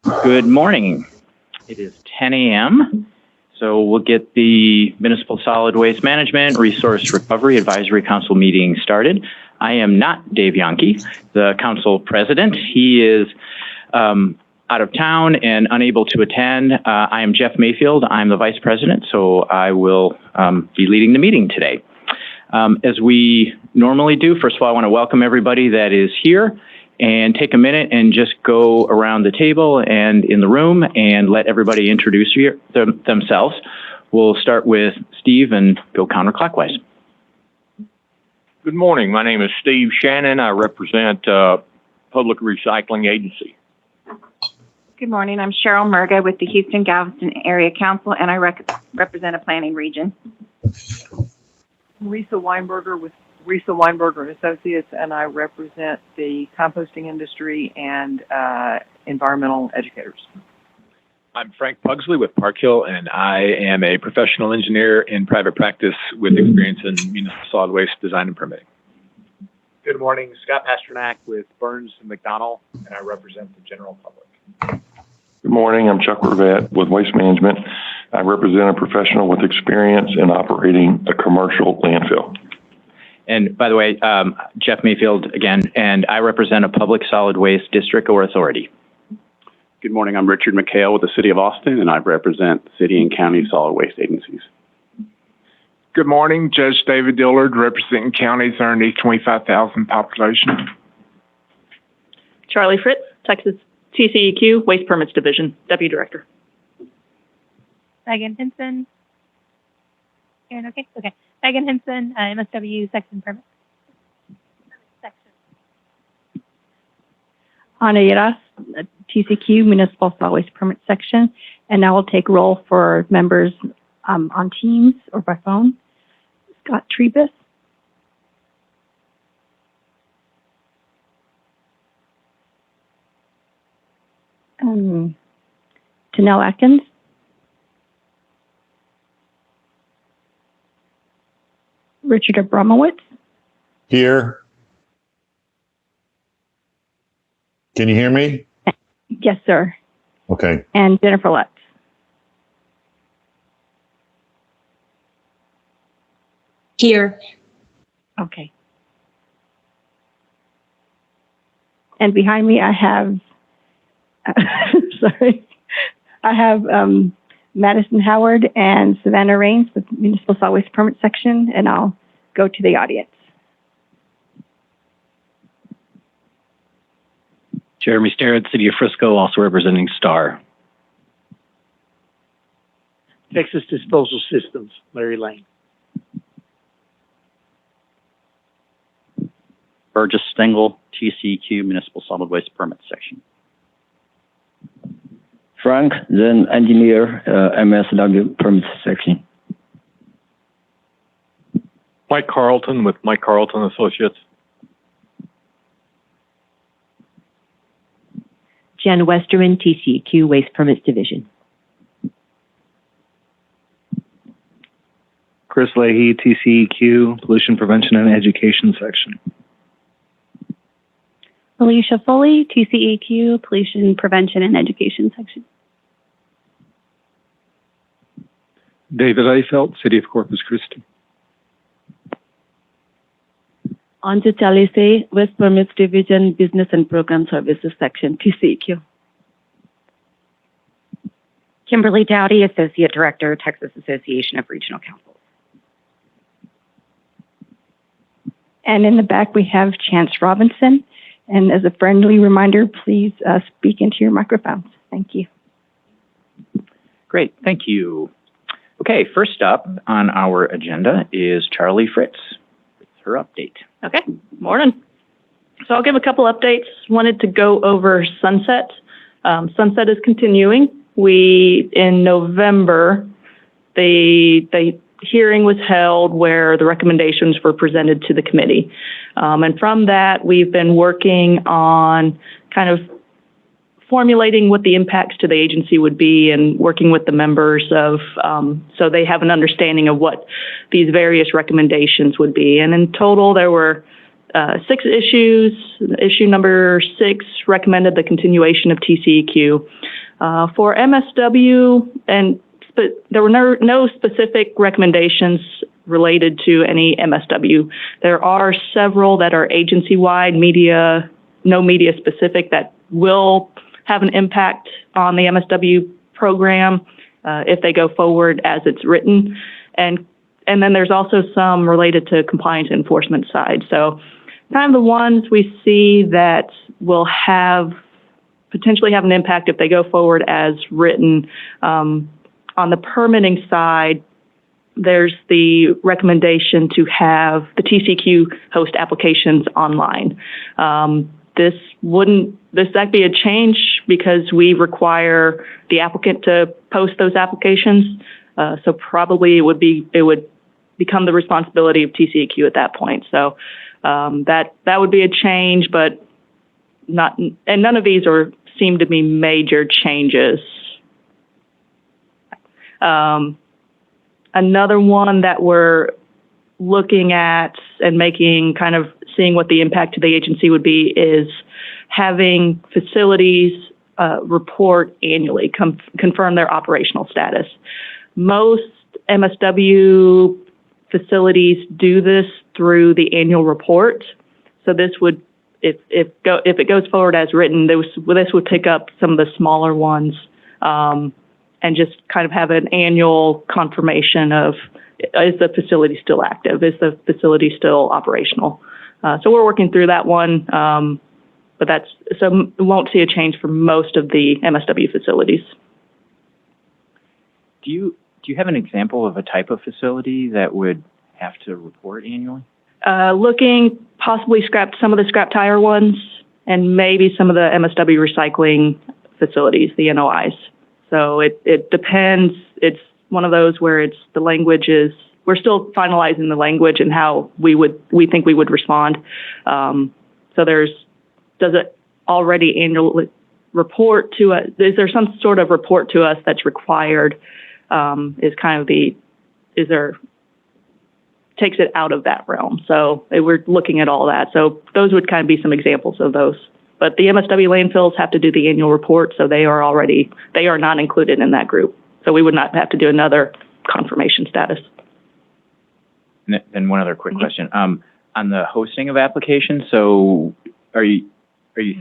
Good morning. It is 10 a.m. So we'll get the Municipal Solid Waste Management Resource Recovery Advisory Council meeting started. I am not Dave Yonke, the council president. He is out of town and unable to attend. I am Jeff Mayfield. I'm the vice president, so I will be leading the meeting today. As we normally do, first of all, I want to welcome everybody that is here and take a minute and just go around the table and in the room and let everybody introduce themselves. We'll start with Steve and go counterclockwise. Good morning. My name is Steve Shannon. I represent Public Recycling Agency. Good morning. I'm Cheryl Murga with the Houston-Galveston Area Council, and I represent a planning region. Lisa Weinberger with Lisa Weinberger Associates, and I represent the composting industry and environmental educators. I'm Frank Pugsley with Park Hill, and I am a professional engineer in private practice with experience in municipal solid waste design and permitting. Good morning, Scott Pasternak with Burns & McDonnell, and I represent the general public. Good morning, I'm Chuck Rivette with Waste Management. I represent a professional with experience in operating a commercial landfill. And by the way, Jeff Mayfield again, and I represent a public solid waste district or authority. Good morning, I'm Richard McHale with the City of Austin, and I represent city and county solid waste agencies. Good morning, Judge David Dillard, representing counties underneath 25,000 population. Charlie Fritz, Texas TCEQ Waste Permits Division, Deputy Director. Megan Hinson. Aaron, okay? Okay. Megan Hinson, MSW Section Permit. Section. Ana Yeras, TCQ Municipal Solid Waste Permit Section. And I will take roll for members on Teams or by phone. Scott Trebus. Tanel Atkins. Richard Abramowitz. Here. Can you hear me? Yes, sir. Okay. And Jennifer Lutz. Here. Okay. And behind me, I have, sorry, I have Madison Howard and Savannah Rains with Municipal Solid Waste Permit Section, and I'll go to the audience. Jeremy Starrett, City of Frisco, also representing STAR. Texas Disposal Systems, Larry Lane. Burgess Stengel, TCEQ Municipal Solid Waste Permit Section. Frank, then engineer, MSW Permit Section. Mike Carlton with Mike Carlton Associates. Jen Westerman, TCEQ Waste Permits Division. Chris Leahy, TCEQ Pollution Prevention and Education Section. Alicia Foley, TCEQ Pollution Prevention and Education Section. David Eifelt, City of Corpus Christi. Anja Chalise, Waste Permits Division, Business and Program Services Section, TCEQ. Kimberly Dowdy, Associate Director, Texas Association of Regional Councils. And in the back, we have Chance Robinson. And as a friendly reminder, please speak into your microphones. Thank you. Great, thank you. Okay, first up on our agenda is Charlie Fritz with her update. Okay, morning. So I'll give a couple updates. Wanted to go over Sunset. Sunset is continuing. In November, the hearing was held where the recommendations were presented to the committee. And from that, we've been working on kind of formulating what the impacts to the agency would be and working with the members of, so they have an understanding of what these various recommendations would be. And in total, there were 6 issues. Issue number 6 recommended the continuation of TCEQ. For MSW, there were no specific recommendations related to any MSW. There are several that are agency-wide, no media specific, that will have an impact on the MSW program if they go forward as it's written. And then there's also some related to compliance enforcement side. So kind of the ones we see that will potentially have an impact if they go forward as written. On the permitting side, there's the recommendation to have the TCQ host applications online. That'd be a change because we require the applicant to post those applications. So probably it would become the responsibility of TCEQ at that point. So that would be a change, but none of these seem to be major changes. Another one that we're looking at and seeing what the impact to the agency would be is having facilities report annually, confirm their operational status. Most MSW facilities do this through the annual report. So this would, if it goes forward as written, this would pick up some of the smaller ones and just kind of have an annual confirmation of, is the facility still active? Is the facility still operational? So we're working through that one, but so we won't see a change for most of the MSW facilities. Do you have an example of a type of facility that would have to report annually? Looking possibly some of the scrap tire ones, and maybe some of the MSW recycling facilities, the NOIs. So it depends. It's one of those where the language is, we're still finalizing the language and how we think we would respond. So does it already annually report to us? Is there some sort of report to us that's required? Takes it out of that realm. So we're looking at all that. So those would kind of be some examples of those. But the MSW landfills have to do the annual report, so they are not included in that group. So we would not have to do another confirmation status. And one other quick question. On the hosting of applications, so are you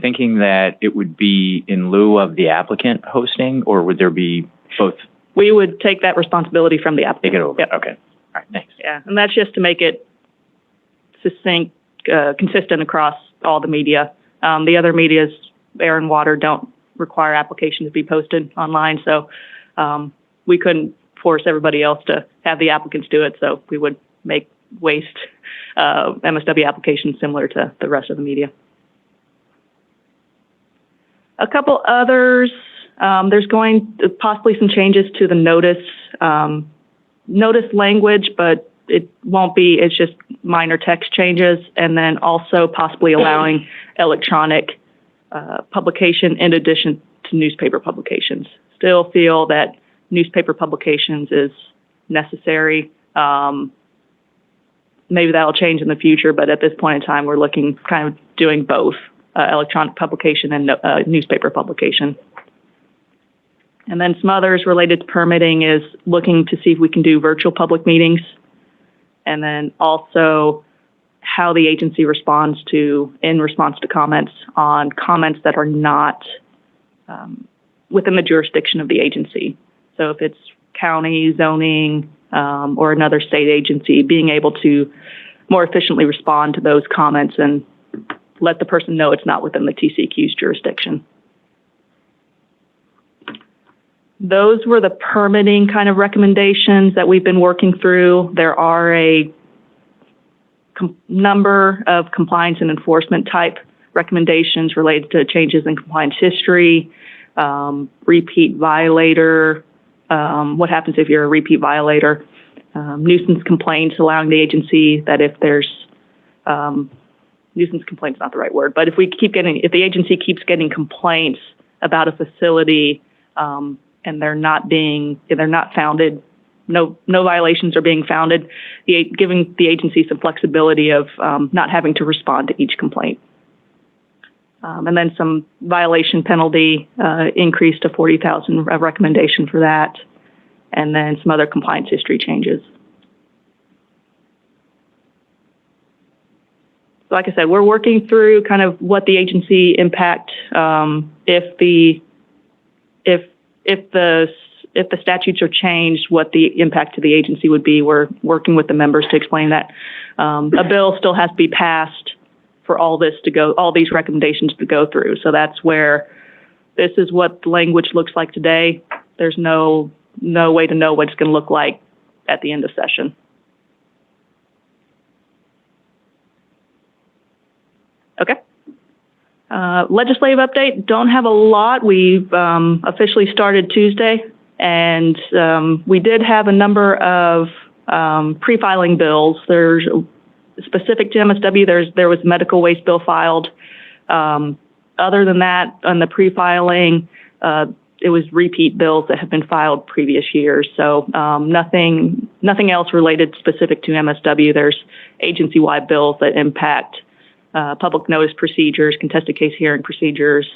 thinking that it would be in lieu of the applicant hosting, or would there be both? We would take that responsibility from the applicant. Take it over. Yep. Okay. All right. Thanks. Yeah, and that's just to make it succinct, consistent across all the media. The other medias, air and water, don't require applications to be posted online, so we couldn't force everybody else to have the applicants do it, so we would make waste MSW applications similar to the rest of the media. A couple others, there's possibly some changes to the notice language, but it won't be, it's just minor text changes, and then also possibly allowing electronic publication in addition to newspaper publications. Still feel that newspaper publications is necessary. Maybe that'll change in the future, but at this point in time, we're looking kind of doing both electronic publication and newspaper publication. And then some others related to permitting is looking to see if we can do virtual public meetings, and then also how the agency responds in response to comments that are not within the jurisdiction of the agency. So if it's county, zoning, or another state agency, being able to more efficiently respond to those comments and let the person know it's not within the TCEQ's jurisdiction. Those were the permitting kind of recommendations that we've been working through. There are a number of compliance and enforcement type recommendations related to changes in compliance history, repeat violator, what happens if you're a repeat violator, nuisance complaints, allowing the agency that if there's, nuisance complaints not the right word, but if the agency keeps getting complaints about a facility, and they're not founded, no violations are being founded, giving the agency some flexibility of not having to respond to each complaint. And then some violation penalty increased to $40,000, a recommendation for that, and then some other compliance history changes. So like I said, we're working through kind of what the agency impact, if the statutes are changed, what the impact to the agency would be. We're working with the members to explain that. A bill still has to be passed for all these recommendations to go through. So that's where this is what the language looks like today. There's no way to know what it's going to look like at the end of session. Okay. Legislative update, don't have a lot. We've officially started Tuesday, and we did have a number of pre-filing bills. There's specific to MSW, there was a medical waste bill filed. Other than that, on the pre-filing, it was repeat bills that have been filed previous years. So nothing else related specific to MSW. There's agency-wide bills that impact public notice procedures, contested case hearing procedures,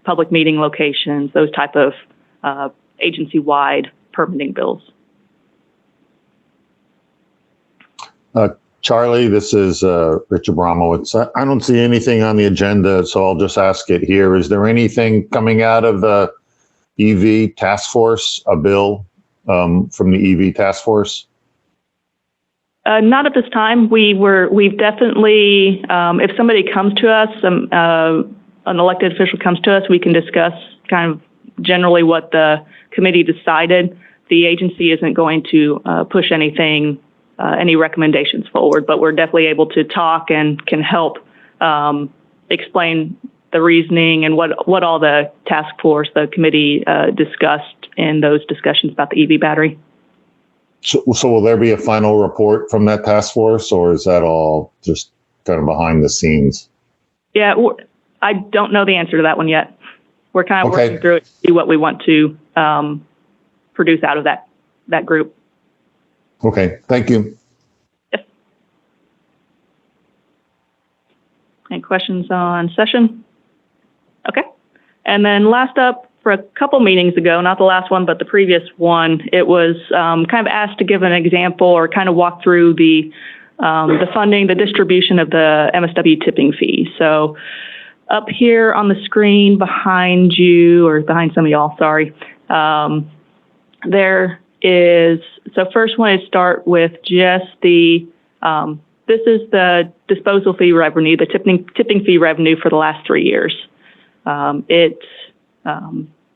public meeting locations, those type of agency-wide permitting bills. Charlie, this is Richard Bromowitz. I don't see anything on the agenda, so I'll just ask it here. Is there anything coming out of the EV task force, a bill from the EV task force? Not at this time. We've definitely, if somebody comes to us, an elected official comes to us, we can discuss kind of generally what the committee decided. The agency isn't going to push anything, any recommendations forward, but we're definitely able to talk and can help explain the reasoning and what all the task force, the committee discussed in those discussions about the EV battery. So will there be a final report from that task force, or is that all just kind of behind the scenes? Yeah, I don't know the answer to that one yet. We're kind of working through it to see what we want to produce out of that group. Okay, thank you. Yes. Any questions on session? Okay. And then last up, for a couple meetings ago, not the last one, but the previous one, it was kind of asked to give an example or kind of walk through the funding, the distribution of the MSW tipping fee. So up here on the screen behind you, or behind some of y'all, sorry, there is, so first one is start with just the, this is the disposal fee revenue, the tipping fee revenue for the last 3 years.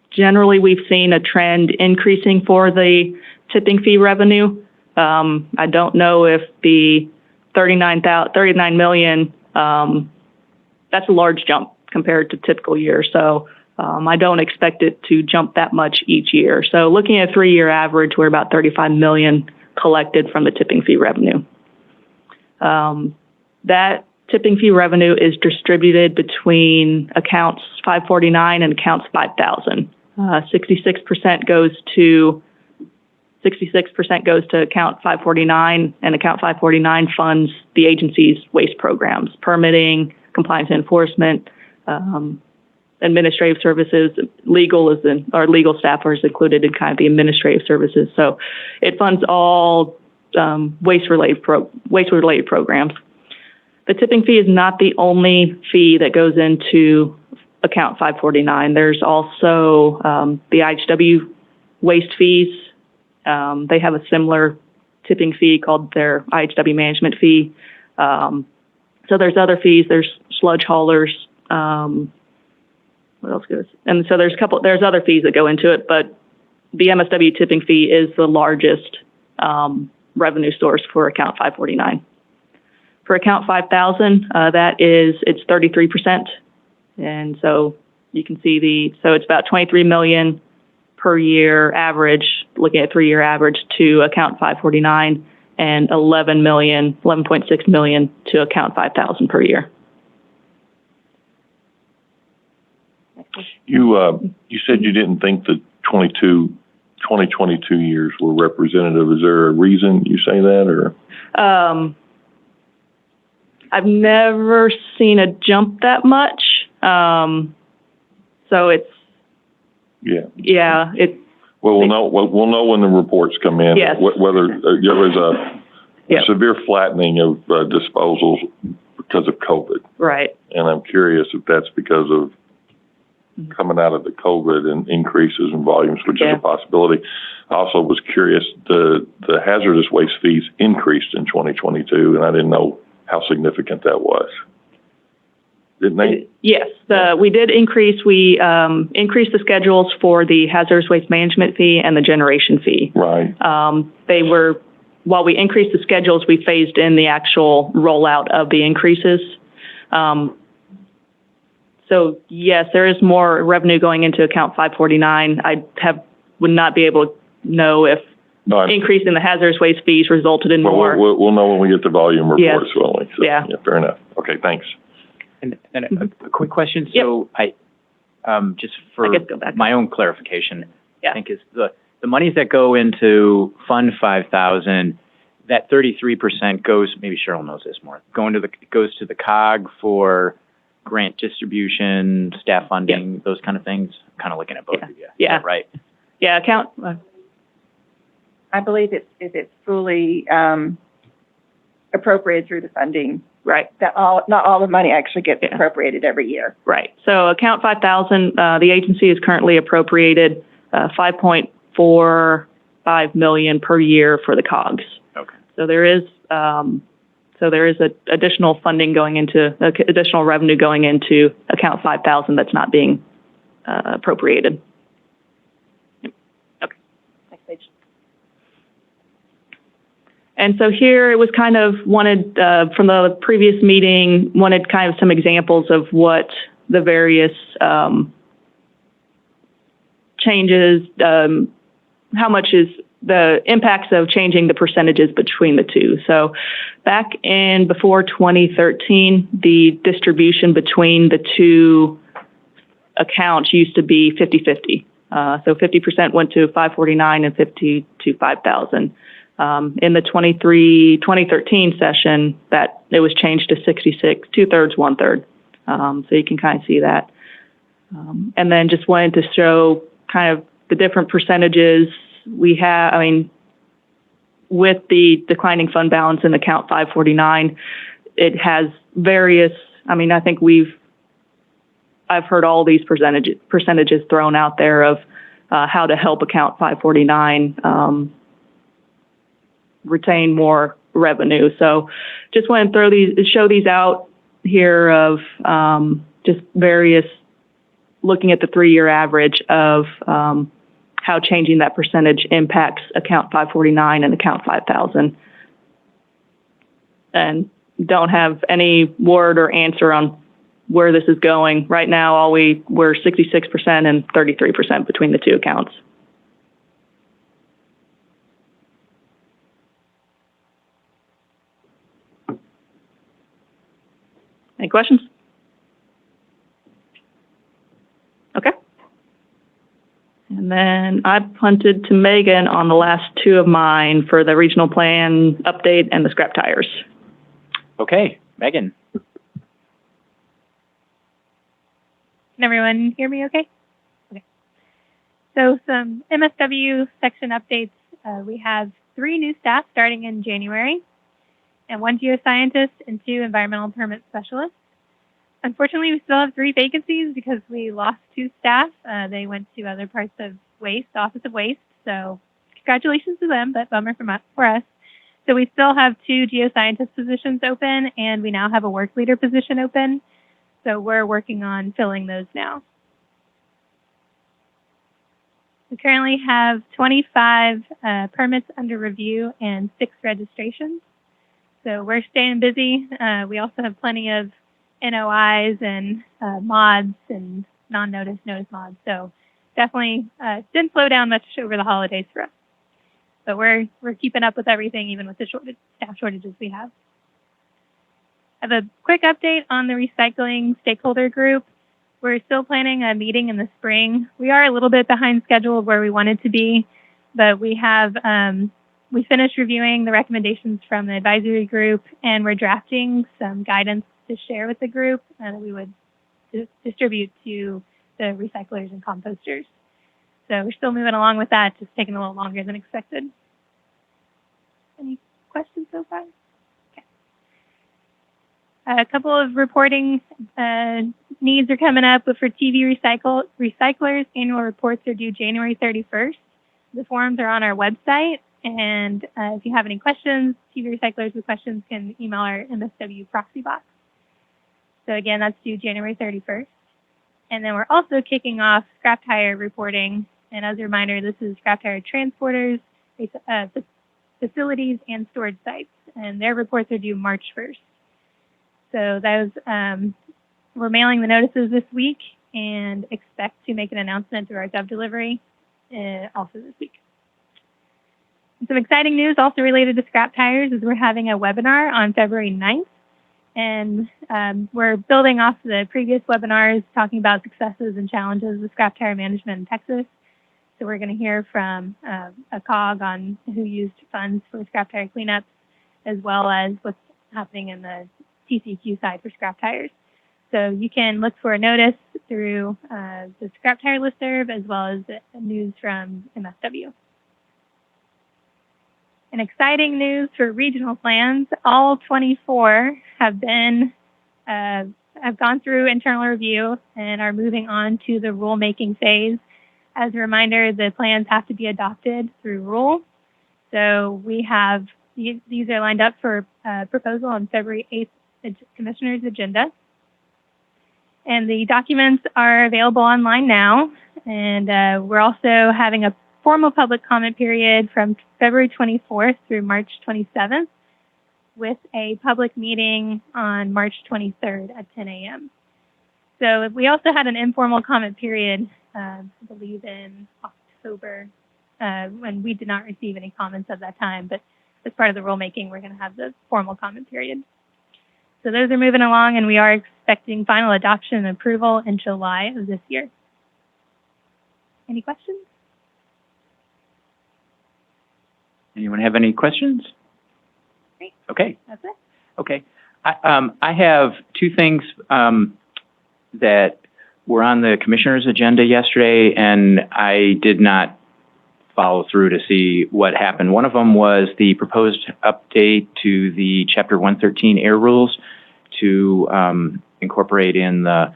Generally, we've seen a trend increasing for the tipping fee revenue. I don't know if the 39 million, that's a large jump compared to typical years. So I don't expect it to jump that much each year. So looking at a 3-year average, we're about 35 million collected from the tipping fee revenue. That tipping fee revenue is distributed between accounts 549 and accounts 5,000. 66% goes to account 549, and account 549 funds the agency's waste programs, permitting, compliance enforcement, administrative services. Our legal staff is included in kind of the administrative services. So it funds all waste-related programs. The tipping fee is not the only fee that goes into account 549. There's also the IHW waste fees. They have a similar tipping fee called their IHW management fee. So there's other fees. There's sludge haulers. What else goes? And so there's other fees that go into it, but the MSW tipping fee is the largest revenue source for account 549. For account 5,000, it's 33%. And so you can see so it's about 23 million per year average, looking at 3-year average to account 549, and 11.6 million to account 5,000 per year. You said you didn't think the 22 2022 years were representative. Is there a reason you say that, or? I've never seen a jump that much. So it's, it's. Well, we'll know when the reports come in. Yes. Whether there was a severe flattening of disposals because of COVID. Right. And I'm curious if that's because of coming out of the COVID and increases in volumes, which is a possibility. I also was curious, the hazardous waste fees increased in 2022, and I didn't know how significant that was. Didn't they? Yes, we did increase. We increased the schedules for the hazardous waste management fee and the generation fee. Right. While we increased the schedules, we phased in the actual rollout of the increases. So yes, there is more revenue going into account 549. Would not be able to know if increasing the hazardous waste fees resulted in more. We'll know when we get the volume reports, won't we? So, yeah, fair enough. Okay, thanks. And a quick question. So I, just for my own clarification, I think is the monies that go into Fund 5000, that 33% goes, maybe Cheryl knows this more, goes to the COG for grant distribution, staff funding, those kind of things. I'm kind of looking at both of you. Yeah. Right. Yeah. I believe it's fully appropriated through the funding. Right. Not all the money actually gets appropriated every year. Right. So account 5000, the agency is currently appropriated $5.45 million per year for the COGS. Okay. So there is additional funding going into additional revenue going into account 5000 that's not being appropriated. Okay. Next page. And so here it was kind of wanted, from the previous meeting, wanted kind of some examples of what the various changes, how much is the impacts of changing the percentages between the two. So back in before 2013, the distribution between the two accounts used to be 50-50. So 50% went to 549 and 50 to 5,000. In the 2013 session, that it was changed to 66, 2/3, 1/3. So you can kind of see that. And then just wanted to show kind of the different percentages we have. I mean, with the declining fund balance in account 549, it has various, I mean, I think I've heard all these percentages thrown out there of how to help account 549 retain more revenue. So just want to show these out here of just various, looking at the 3-year average of how changing that percentage impacts account 549 and account 5000. And don't have any word or answer on where this is going. Right now, we're 66% and 33% between the two accounts. Any questions? Okay. And then I punted to Megan on the last two of mine for the regional plan update and the scrap tires. Okay, Megan. Can everyone hear me okay? Okay. So some MSW section updates. We have 3 new staff starting in January, and 1 geoscientist and 2 environmental permit specialists. Unfortunately, we still have 3 vacancies because we lost 2 staff. They went to other parts of waste, Office of Waste. So congratulations to them, but bummer for us. So we still have 2 geoscientist positions open, and we now have a work leader position open. So we're working on filling those now. We currently have 25 permits under review and 6 registrations. So we're staying busy. We also have plenty of NOIs and mods and non-notice notice mods. So definitely didn't slow down much over the holidays for us. But we're keeping up with everything, even with the staff shortages we have. I have a quick update on the recycling stakeholder group. We're still planning a meeting in the spring. We are a little bit behind schedule of where we wanted to be. but we have, we finished reviewing the recommendations from the advisory group, and we're drafting some guidance to share with the group that we would distribute to the recyclers and composters. So we're still moving along with that, just taking a little longer than expected. Any questions so far? Okay. A couple of reporting needs are coming up, but for TV recyclers, annual reports are due January 31st. The forms are on our website, and if you have any questions, TV recyclers with questions can email our MSW proxy box. So again, that's due January 31st. And then we're also kicking off scrap tire reporting. And as a reminder, this is scrap tire transporters, facilities, and storage sites. And their reports are due March 1st. So those, we're mailing the notices this week and expect to make an announcement through our Gov delivery also this week. And some exciting news also related to scrap tires is we're having a webinar on February 9th. And we're building off the previous webinars talking about successes and challenges with scrap tire management in Texas. So we're going to hear from a COG on who used funds for scrap tire cleanups, as well as what's happening in the TCQ side for scrap tires. So you can look for a notice through the scrap tire listserv, as well as the news from MSW. And exciting news for regional plans. All 24 have been have gone through internal review and are moving on to the rulemaking phase. As a reminder, the plans have to be adopted through rule. So we have these are lined up for proposal on February 8th Commissioner's agenda. And the documents are available online now. And we're also having a formal public comment period from February 24th through March 27th, with a public meeting on March 23rd at 10 a.m. So we also had an informal comment period, I believe in October, when we did not receive any comments at that time, but as part of the rulemaking, we're going to have the formal comment period. So those are moving along, and we are expecting final adoption and approval in July of this year. Any questions? Anyone have any questions? Great. Okay. That's it. Okay. I have two things that were on the commissioner's agenda yesterday, and I did not follow through to see what happened. One of them was the proposed update to the Chapter 113 air rules to incorporate in the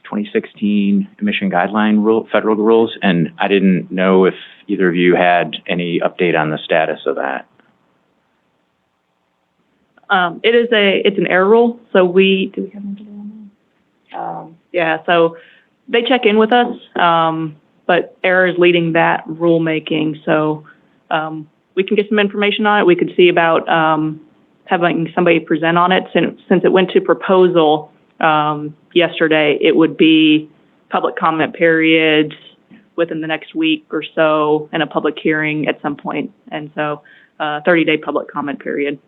2016 emission guideline federal rules, and I didn't know if either of you had any update on the status of that. It's an air rule, so do we have an update on that? Yeah, so they check in with us, but AIR is leading that rulemaking, so we can get some information on it. We could see about having somebody present on it. Since it went to proposal yesterday, it would be public comment periods within the next week or so and a public hearing at some point. And so 30-day public comment period.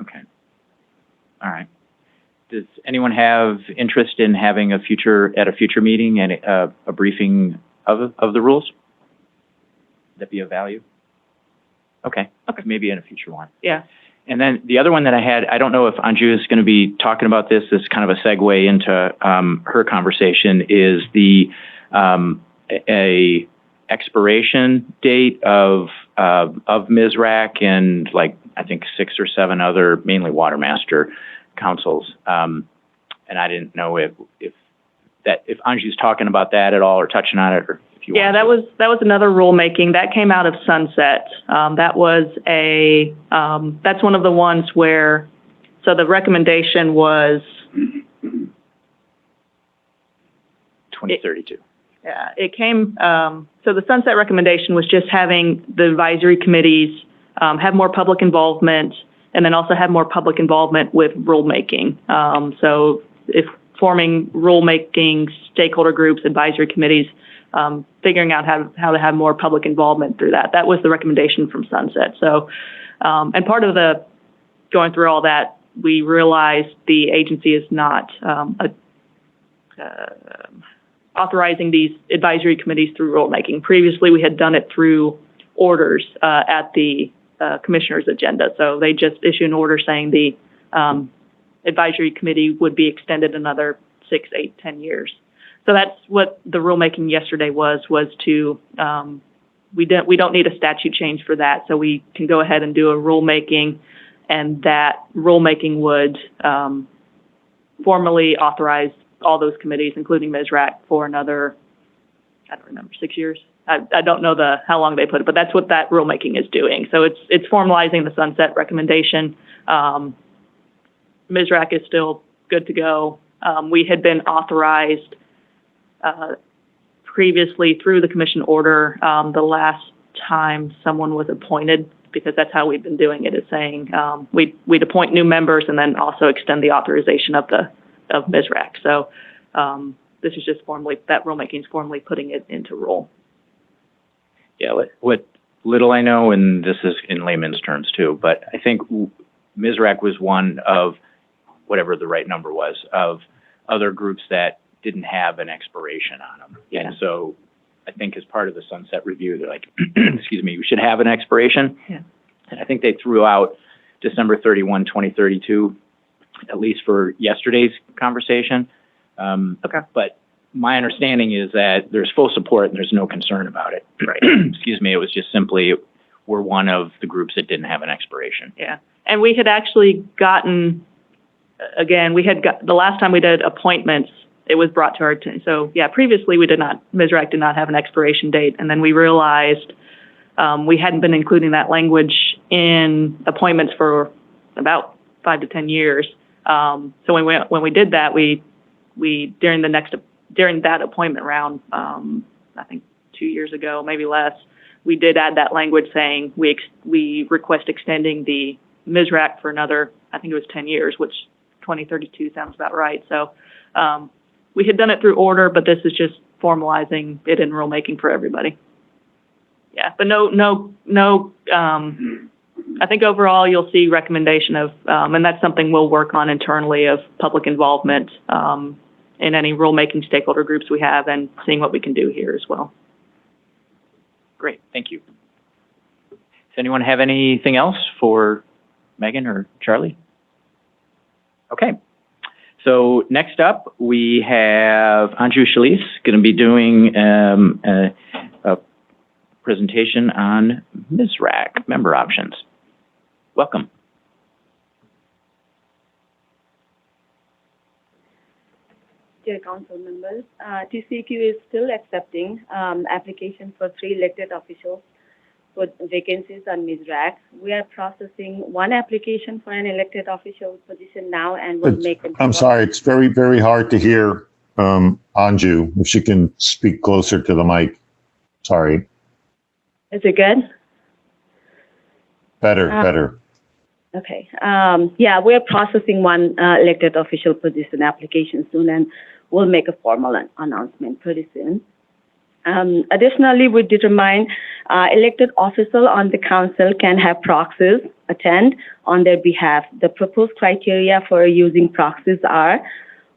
Okay. All right. Does anyone have interest in having at a future meeting and a briefing of the rules? Would that be of value? Okay. Okay. Maybe in a future one. Yeah. And then the other one that I had, I don't know if Anju is going to be talking about this. This is kind of a segue into her conversation, is the a expiration date of MSWRRAC and I think 6 or 7 other, mainly water master councils. And I didn't know if Anju's talking about that at all or touching on it, or if you want to. that was another rulemaking that came out of Sunset. That was that's one of the ones where, so the recommendation was 2032. Yeah, it came, so the Sunset recommendation was just having the advisory committees have more public involvement, and then also have more public involvement with rulemaking. So if forming rulemaking stakeholder groups, advisory committees, figuring out how to have more public involvement through that. That was the recommendation from Sunset. So, and part of the going through all that, we realized the agency is not authorizing these advisory committees through rulemaking. Previously, we had done it through orders at the commissioner's agenda. So they just issued an order saying the advisory committee would be extended another 6, 8, 10 years. So that's what the rulemaking yesterday was to, we don't need a statute change for that. So we can go ahead and do a rulemaking, and that rulemaking would formally authorize all those committees, including MSWRRAC, for another, I don't remember, 6 years. I don't know how long they put it, but that's what that rulemaking is doing. So it's formalizing the sunset recommendation. MSWRRAC is still good to go. We had been authorized previously through the commission order the last time someone was appointed, because that's how we've been doing it, is saying we'd appoint new members and then also extend the authorization of MSWRRAC. So this is just formally, that rulemaking is formally putting it into rule. Yeah, what little I know, and this is in layman's terms too, but I think MSWRRAC was one of, whatever the right number was, of other groups that didn't have an expiration on them. Yeah. And so I think as part of the sunset review, they're like, excuse me, we should have an expiration. Yeah. And I think they threw out December 31, 2032, at least for yesterday's conversation. Okay. But my understanding is that there's full support and there's no concern about it. Right. Excuse me. It was just simply, we're one of the groups that didn't have an expiration. Yeah. And we had actually gotten, again, the last time we did appointments, it was brought to our attention. So yeah, previously MSWRRAC did not have an expiration date. And then we realized we hadn't been including that language in appointments for about 5 to 10 years. So when we did that, we during that appointment round, I think 2 years ago, maybe less, we did add that language saying we request extending the MSWRRAC for another, I think it was 10 years, which 2032 sounds about right. So we had done it through order, but this is just formalizing it in rulemaking for everybody. Yeah, but no. I think overall you'll see recommendation of, and that's something we'll work on internally, of public involvement in any rulemaking stakeholder groups we have, and seeing what we can do here as well. Great, thank you. Does anyone have anything else for Megan or Charlie? Okay. So next up, we have Anju Shalis going to be doing a presentation on MSWRRAC member options. Welcome. Dear council members, TCEQ is still accepting applications for 3 elected officials for vacancies on MSWRRAC. We are processing 1 application for an elected official position now, and we'll make them. I'm sorry, it's very, very hard to hear Anju. If she can speak closer to the mic. Sorry. Is it good? Better. Okay. Yeah, we're processing 1 elected official position application soon, and we'll make a formal announcement pretty soon. Additionally, we determine elected officials on the council can have proxies attend on their behalf. The proposed criteria for using proxies are: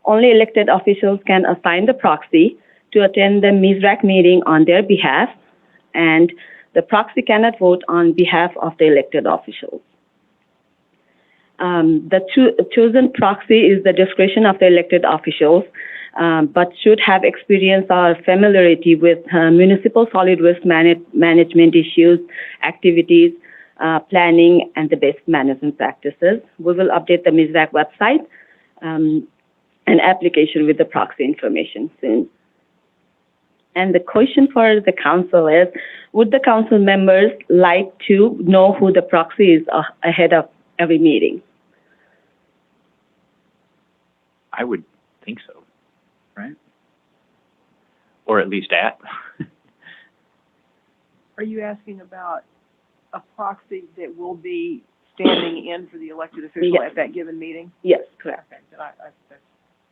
only elected officials can assign the proxy to attend the MSWRRAC meeting on their behalf, and the proxy cannot vote on behalf of the elected officials. The chosen proxy is the discretion of the elected officials, but should have experience or familiarity with municipal solid waste management issues, activities, planning, and the best management practices. We will update the MSWRRAC website and application with the proxy information soon. And the question for the council is, would the council members like to know who the proxy is ahead of every meeting? I would think so, right? Or at least at. Are you asking about a proxy that will be standing in for the elected official Yes. at that given meeting? Yes, correct. Okay, then that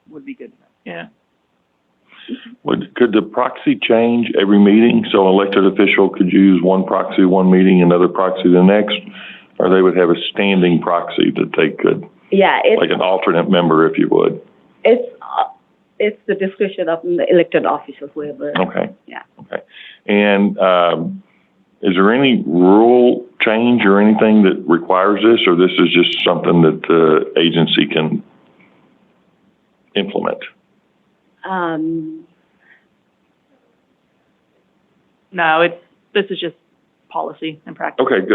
would be good to know. Yeah. Could the proxy change every meeting? So an elected official could use one proxy one meeting, another proxy the next, or they would have a standing proxy that they could, Yeah, like an alternate member, if you would. It's the discretion of the elected officials, whoever. Okay. Yeah. Okay. And Is there any rule change or anything that requires this, or this is just something that the agency can implement? No, this is just policy and practice. Okay,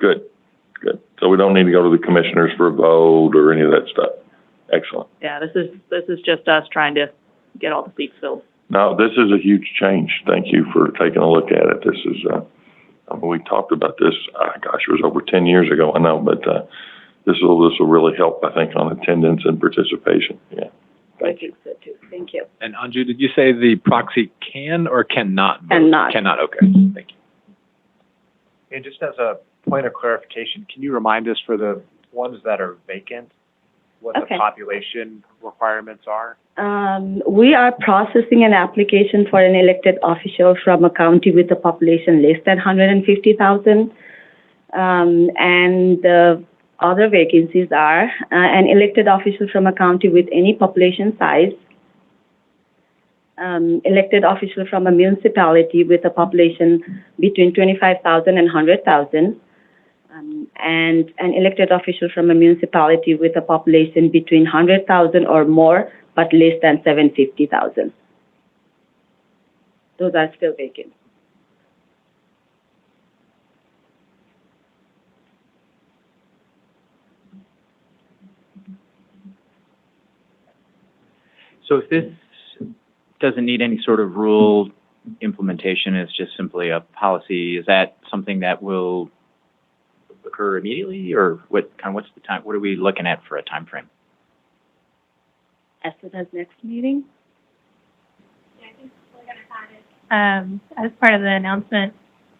good. So we don't need to go to the commissioners for a vote or any of that stuff. Excellent. Yeah, this is just us trying to get all the seats filled. No, this is a huge change. Thank you for taking a look at it. This is, we talked about this, gosh, it was over 10 years ago, I know, but this will really help, I think, on attendance and participation. Yeah. Thank you. So too. Thank you. And Anju, did you say the proxy can or cannot vote? Cannot. Cannot, okay. Thank you. And just as a point of clarification, can you remind us for the ones that are vacant, what the population requirements are? We are processing an application for an elected official from a county with a population less than 150,000. And the other vacancies are an elected official from a county with any population size, elected official from a municipality with a population between 25,000 and 100,000, and an elected official from a municipality with a population between 100,000 or more, but less than 750,000. Those are still vacant. So if this doesn't need any sort of rule implementation, it's just simply a policy, is that something that will occur immediately, or what's the time? What are we looking at for a time frame? As soon as next meeting? Yeah, I think we're going to add it as part of the announcement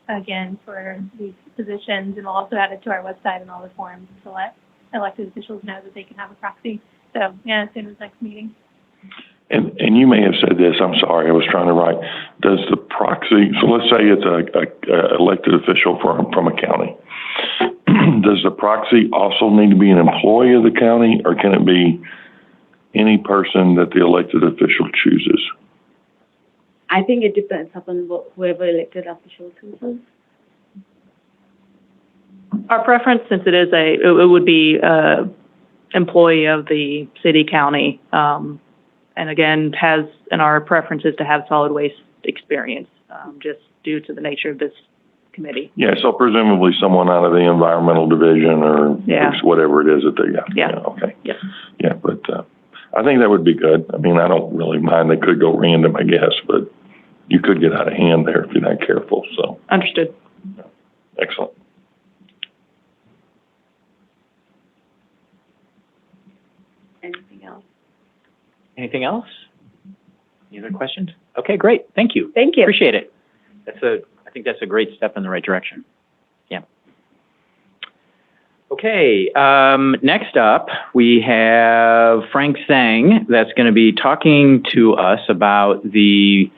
again for these positions, and we'll also add it to our website and all the forums to let elected officials know that they can have a proxy. So yeah, as soon as next meeting. And you may have said this, I'm sorry, I was trying to write. Does the proxy, so let's say it's a elected official from a county. Does the proxy also need to be an employee of the county, or can it be any person that the elected official chooses? I think it depends upon whoever elected official chooses. Our preference, since it would be employee of the city, county, and again, and our preference is to have solid waste experience, just due to the nature of this committee. Yeah, so presumably someone out of the environmental division or whatever it is that they got. Yeah. Okay. Yeah. Yeah, but I think that would be good. I mean, I don't really mind. They could go random, I guess, but you could get out of hand there if you're not careful. So. Understood. Excellent. Anything else? Anything else? Any other questions? Okay, great. Thank you. Thank you. Appreciate it. I think that's a great step in the right direction. Yeah. Okay, next up, we have Frank Zhang that's going to be talking to us about the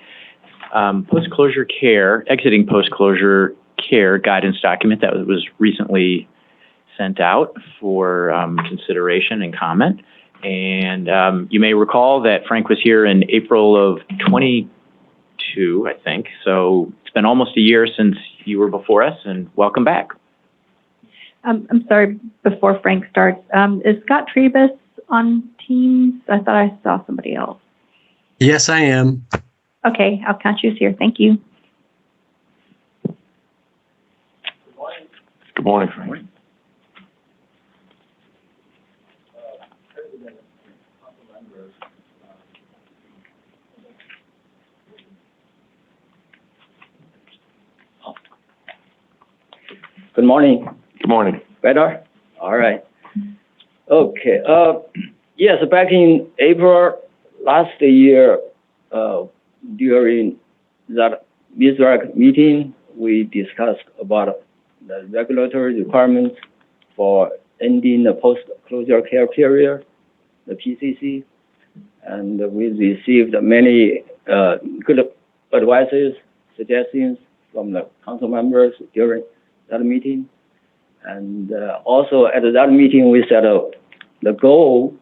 post-closure care, exiting post-closure care guidance document that was recently sent out for consideration and comment. And you may recall that Frank was here in April of 22, I think. So it's been almost a year since you were before us, and welcome back. I'm sorry, before Frank starts, is Scott Trebus on Teams? I thought I saw somebody else. Yes, I am. Okay, I'll count you as here. Thank you. Good morning, Frank. Good morning. Good morning. Better? All right. Okay. Yes, back in April last year, during that MSWRRAC meeting, we discussed about the regulatory requirements for ending the post-closure care period, the PCC, and we received many good advices, suggestions from the council members during that meeting. And also at that meeting, we said the goal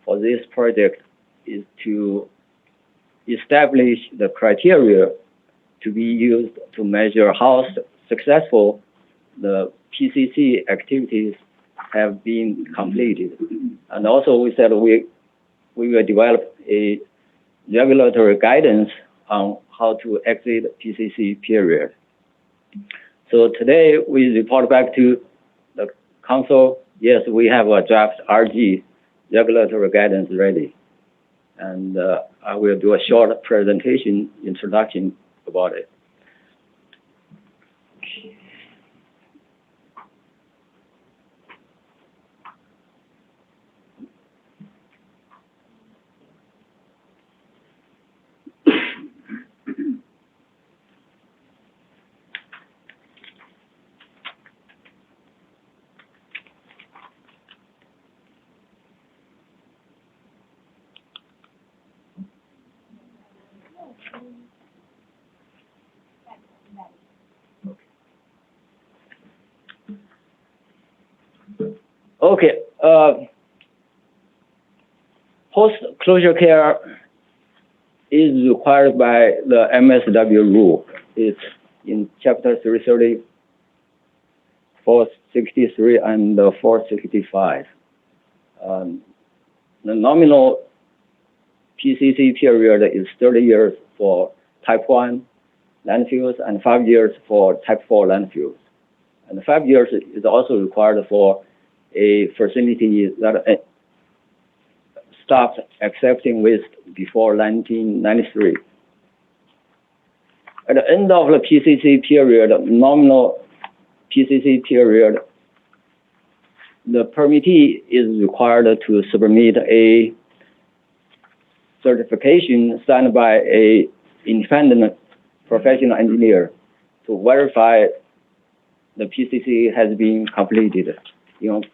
for this project is to establish the criteria to be used to measure how successful, the PCC activities have been completed. And also we said we will develop a regulatory guidance on how to exit PCC period. So today we report back to the council, yes, we have a draft RG, regulatory guidance ready. And I will do a short presentation, introduction about it. Okay, post-closure care is required by the MSW rule. It's in Chapter 330, 463, and 465. The nominal PCC period is 30 years for Type 1 landfills and 5 years for Type 4 landfills. And 5 years is also required for a facility that stopped accepting waste before 1993. At the end of the PCC period, nominal PCC period, the permittee is required to submit a certification signed by an independent professional engineer to verify the PCC has been completed in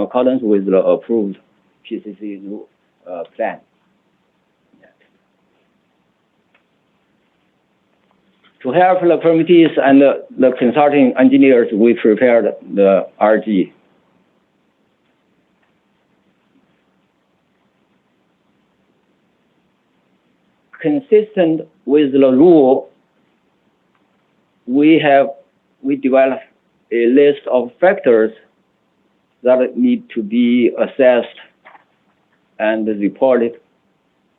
accordance with the approved PCC plan. To help the permittees and the consulting engineers, we prepared the RG. Consistent with the rule, we developed a list of factors that need to be assessed and reported,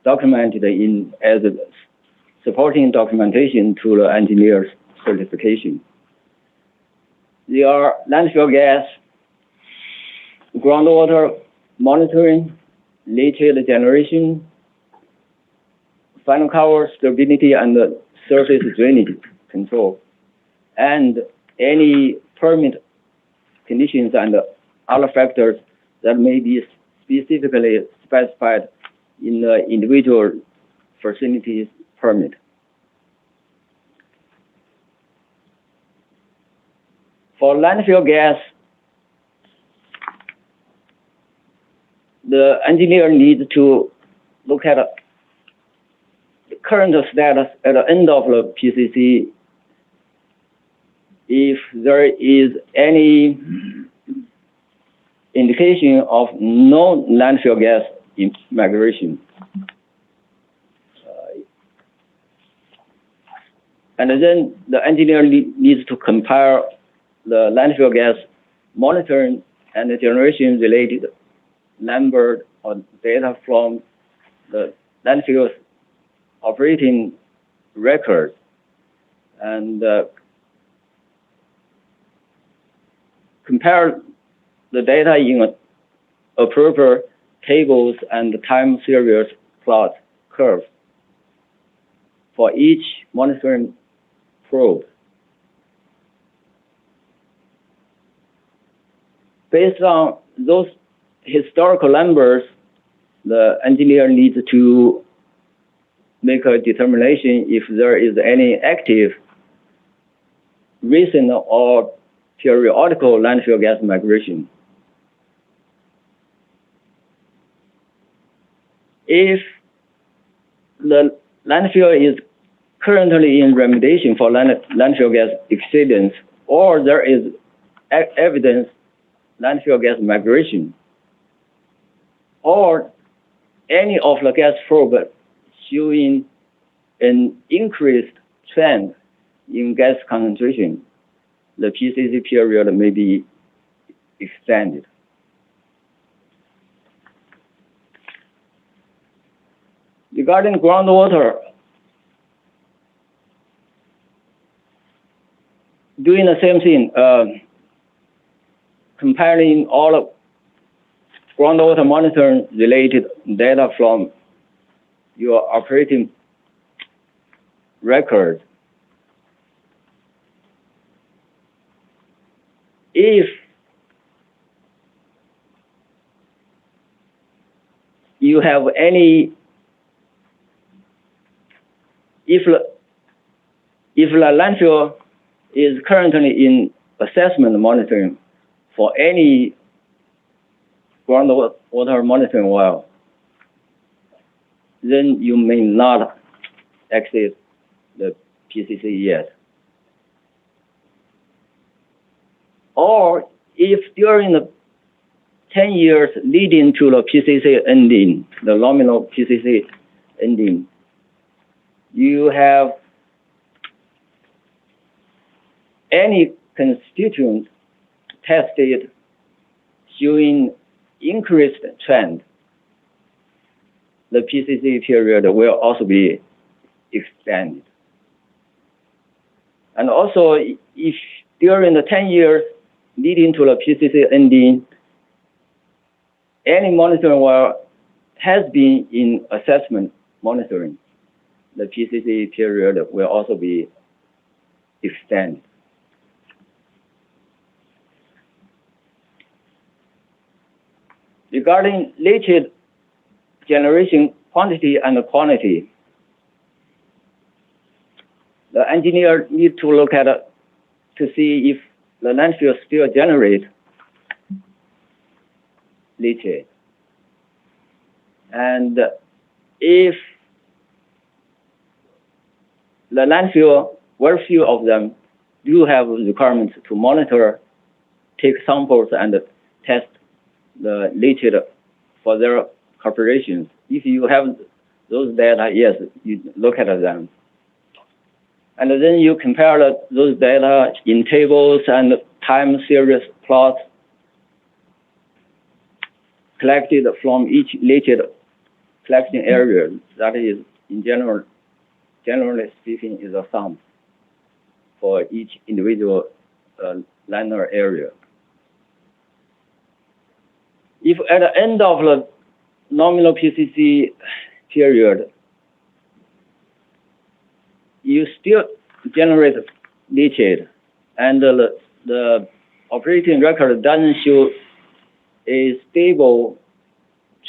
documented as supporting documentation to the engineer's certification. They are landfill gas, groundwater monitoring, leachate generation, final cover stability and surface drainage control, and any permit conditions and other factors that may be specifically specified in the individual facilities permit. For landfill gas, the engineer needs to look at the current status at the end of the PCC. If there is any indication of no landfill gas migration. And then the engineer needs to compare the landfill gas monitoring and the generation related number or data from the landfill's operating records and compare the data in appropriate tables and time series plot curves for each monitoring probe. Based on those historical numbers, the engineer needs to make a determination if there is any active, recent, or periodical landfill gas migration. If the landfill is currently in remediation for landfill gas exceedance, or there is evidence landfill gas migration, or any of the gas probe showing an increased trend in gas concentration, the PCC period may be extended. Regarding groundwater, doing the same thing, compiling all of groundwater monitoring related data from your operating record. If you have any, if the landfill is currently in assessment monitoring for any groundwater monitoring well, then you may not exit the PCC yet. Or if during the 10 years leading to the PCC ending, the nominal PCC ending, you have any constituent tested showing increased trend, the PCC period will also be extended. And also, if during the 10 years leading to the PCC ending, any monitoring well has been in assessment monitoring, the PCC period will also be extended. Regarding leachate generation quantity and quality, the engineer needs to look at it to see if the landfill still generates leachate. And if the landfill, very few of them do have requirements to monitor, take samples and test the leachate for their corporations. If you have those data, yes, you look at them. And then you compare those data in tables and time series plots collected from each leachate collection area. That is, in general, generally speaking, is a sum for each individual liner area. If at the end of the nominal PCC period, you still generate leachate, and the operating record doesn't show a stable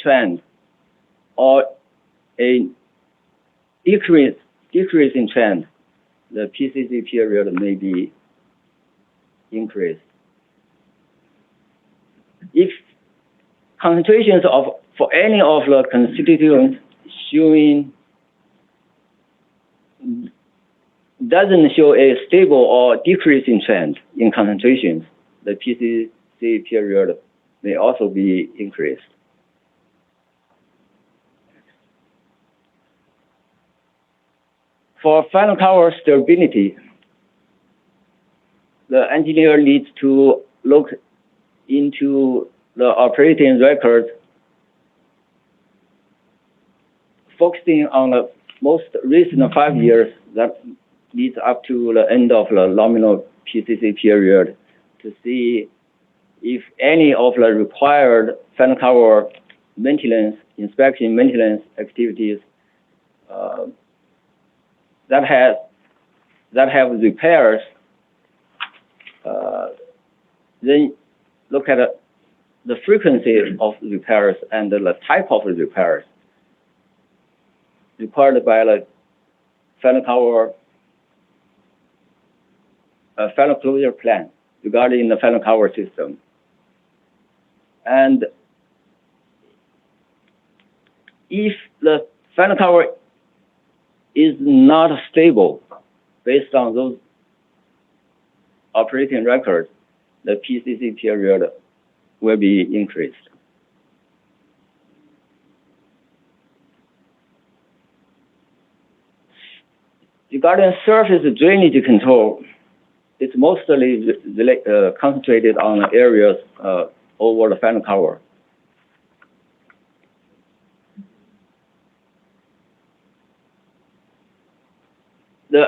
trend or a decreasing trend, the PCC period may be increased. If concentrations for any of the constituents showing doesn't show a stable or decreasing trend in concentrations, the PCC period may also be increased. For final cover stability, the engineer needs to look into the operating record, focusing on the most recent 5 years that leads up to the end of the nominal PCC period to see if any of the required final cover maintenance, inspection maintenance activities that have repairs, then look at the frequency of repairs and the type of repairs required by the final cover final closure plan regarding the final cover system. And if the final cover is not stable based on those operating records, the PCC period will be increased. Regarding surface drainage control, it's mostly concentrated on areas over the final cover. The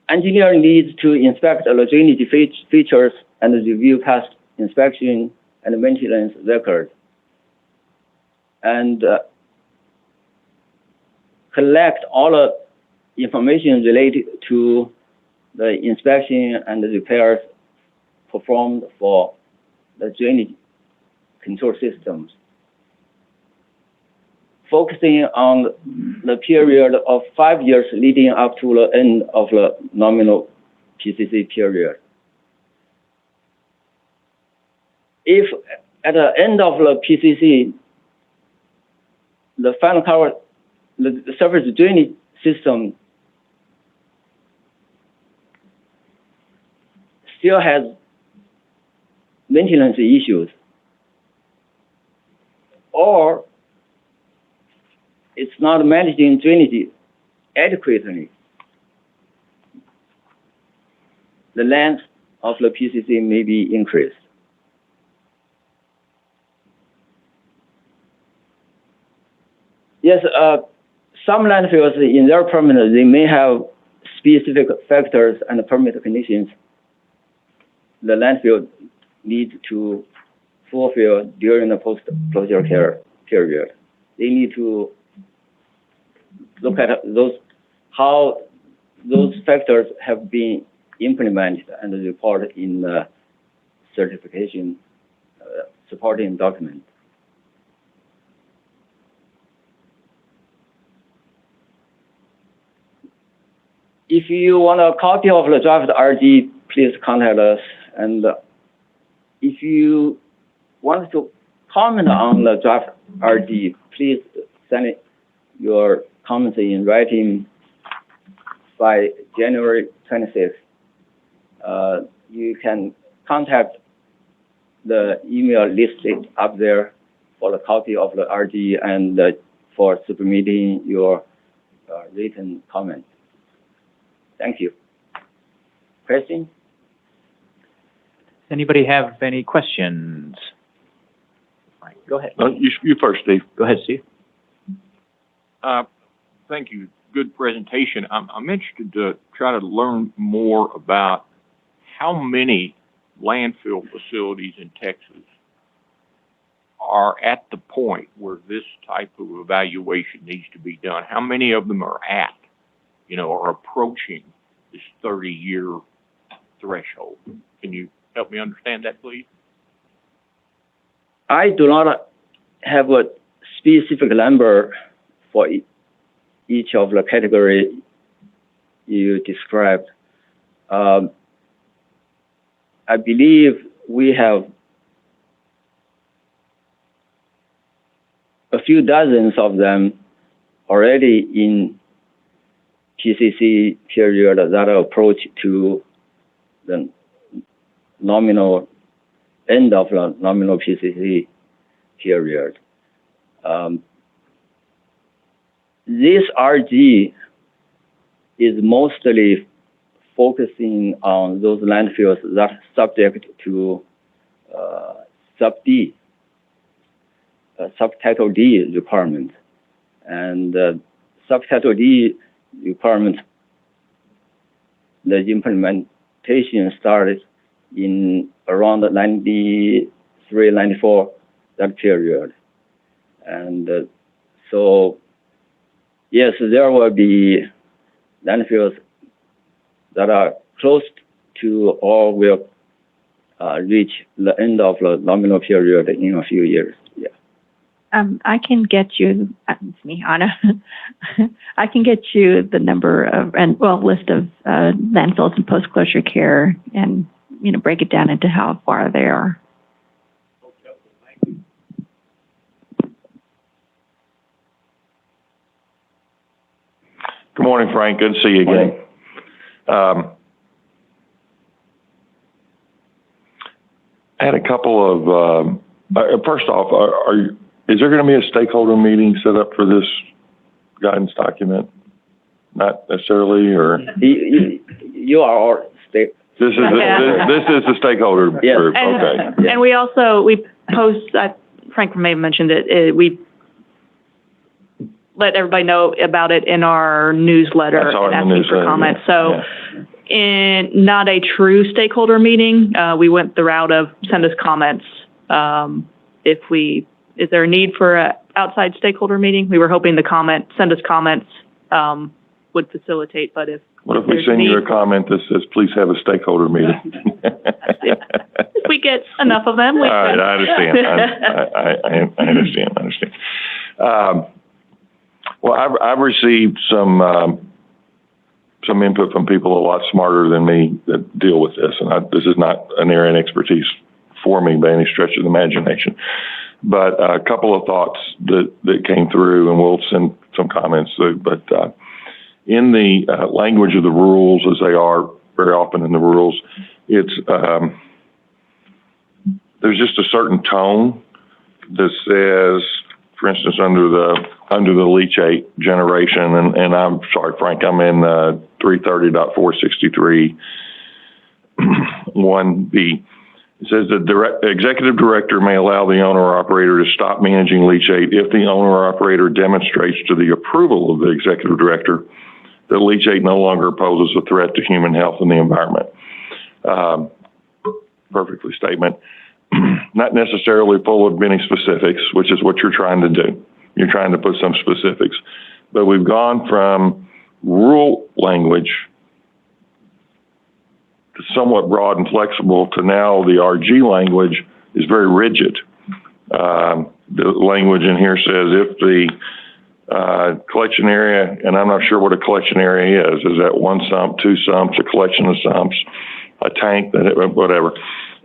engineer needs to inspect the drainage features and review past inspection and maintenance records, and collect all the information related to the inspection and the repairs performed for the drainage control systems, focusing on the period of 5 years leading up to the end of the nominal PCC period. If at the end of the PCC, the final cover, the surface drainage system still has maintenance issues, or it's not managing drainage adequately, the length of the PCC may be increased. Yes, some landfills in their permit, they may have specific factors and permit conditions the landfill needs to fulfill during the post-closure care period. They need to look at how those factors have been implemented and reported in the certification supporting document. If you want a copy of the draft RG, please contact us. And if you want to comment on the draft RG, please send your comments in writing by January 26th. You can contact the email listed up there for the copy of the RG and for submitting your written comment. Thank you. Question? Does anybody have any questions? Right, go ahead. You first, Steve. Go ahead, Steve. Thank you. Good presentation. I'm interested to try to learn more about how many landfill facilities in Texas are at the point where this type of evaluation needs to be done. How many of them are at, are approaching this 30-year threshold? Can you help me understand that, please? I do not have a specific number for each of the category you described. I believe we have a few dozens of them already in PCC period that approach to the nominal end of the nominal PCC period. This RG is mostly focusing on those landfills that are subject to Sub-D, Subtitle D requirement. And Subtitle D requirement, the implementation started in around 93, 94, that period. And so, yes, there will be landfills that are close to or will reach the end of the nominal period in a few years. Yeah. I can get you, it's me, Anna. I can get you the number of, list of landfills and post-closure care and, break it down into how far they are. Good morning, Frank. Good to see you again. I had a couple of, first off, is there going to be a stakeholder meeting set up for this guidance document? Not necessarily, or? You are our This is the stakeholder group. Okay. And we post, Frank may have mentioned it, we let everybody know about it in our newsletter and asking for comments. So in not a true stakeholder meeting, we went the route of send us comments. Is there a need for an outside stakeholder meeting? We were hoping send us comments would facilitate, but what if we send you a comment that says, please have a stakeholder meeting? If we get enough of them. All right, I understand. I understand. Well, I've received some input from people a lot smarter than me that deal with this, and this is not an area of expertise for me by any stretch of the imagination. But a couple of thoughts that came through, and we'll send some comments through. But in the language of the rules, as they are very often in the rules, it's there's just a certain tone that says, for instance, under the leachate generation, and I'm sorry, Frank, I'm in 330.463 1B. It says the executive director may allow the owner or operator to stop managing leachate if the owner or operator demonstrates to the approval of the executive director that leachate no longer poses a threat to human health and the environment. Perfectly statement. Not necessarily full of many specifics, which is what you're trying to do. You're trying to put some specifics. But we've gone from rule language, somewhat broad and flexible, to now the RG language is very rigid. The language in here says if the collection area, and I'm not sure what a collection area is that one sump, two sumps, a collection of sumps, a tank, whatever.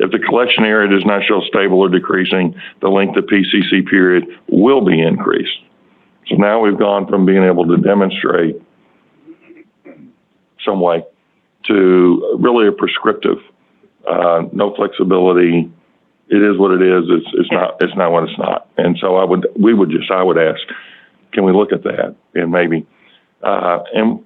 If the collection area does not show stable or decreasing, the length of PCC period will be increased. So now we've gone from being able to demonstrate some way to really a prescriptive, no flexibility. It is what it is. It's not what it's not. And so I would ask, can we look at that? And maybe, and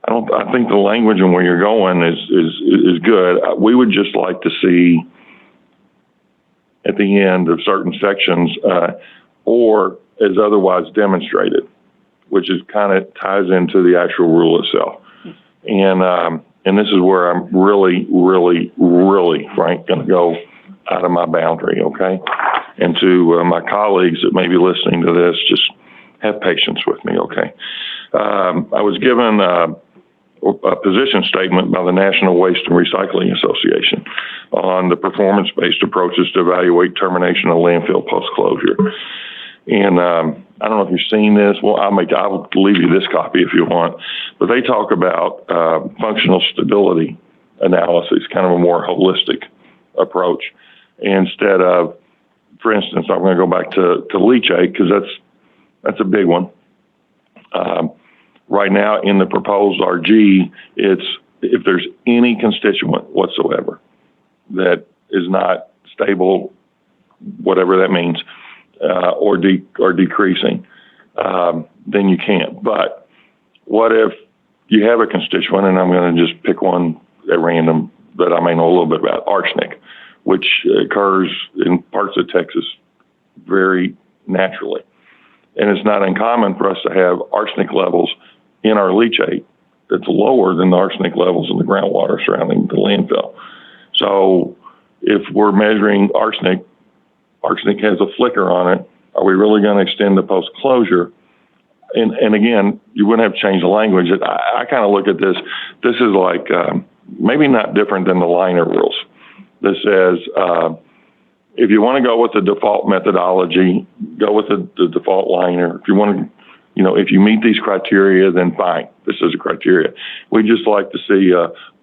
I think the language and where you're going is good. We would just like to see at the end of certain sections, or as otherwise demonstrated, which is kind of ties into the actual rule itself. And this is where I'm really, Frank, going to go out of my boundary, okay? And to my colleagues that may be listening to this, just have patience with me, okay? I was given a position statement by the National Waste and Recycling Association on the performance-based approaches to evaluate termination of landfill post-closure. And I don't know if you've seen this. Well, I'll leave you this copy if you want. But they talk about functional stability analysis, kind of a more holistic approach. Instead of, for instance, I'm going to go back to leachate because that's a big one. Right now in the proposed RG, it's if there's any constituent whatsoever that is not stable, whatever that means, or decreasing, then you can't. But what if you have a constituent, and I'm going to just pick one at random that I may know a little bit about, arsenic, which occurs in parts of Texas very naturally. And it's not uncommon for us to have arsenic levels in our leachate that's lower than the arsenic levels in the groundwater surrounding the landfill. So if we're measuring arsenic has a flicker on it, are we really going to extend the post-closure? And again, you wouldn't have to change the language. I kind of look at this. This is like maybe not different than the liner rules. This says if you want to go with the default methodology, go with the default liner. If you want to, if you meet these criteria, then fine. This is a criteria. We just like to see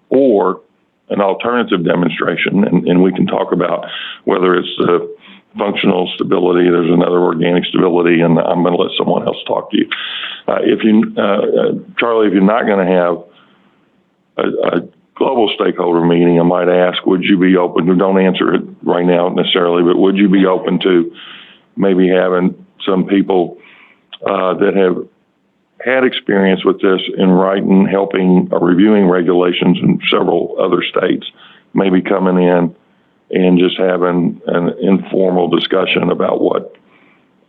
or an alternative demonstration, and we can talk about whether it's functional stability. There's another organic stability, and I'm going to let someone else talk to you. Charlie, if you're not going to have a global stakeholder meeting, I might ask, would you be open to, don't answer it right now necessarily, but would you be open to maybe having some people that have had experience with this in writing, helping, reviewing regulations in several other states, maybe coming in and just having an informal discussion about what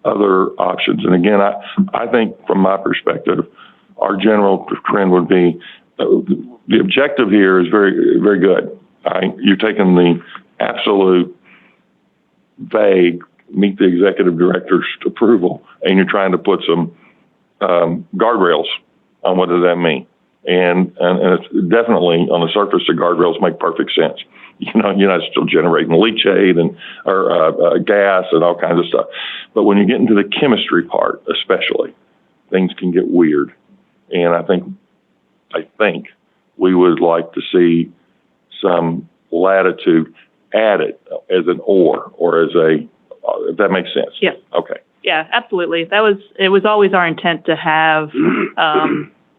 other options. And again, I think from my perspective, our general trend would be, the objective here is very, very good. You're taking the absolute vague, meet the executive director's approval, and you're trying to put some guardrails on what does that mean. And it's definitely on the surface, the guardrails make perfect sense. You know, you're not still generating leachate or gas and all kinds of stuff. But when you get into the chemistry part, especially, things can get weird. And I think we would like to see some latitude added as an or as a, if that makes sense. Yeah. Okay. Yeah, absolutely. It was always our intent to have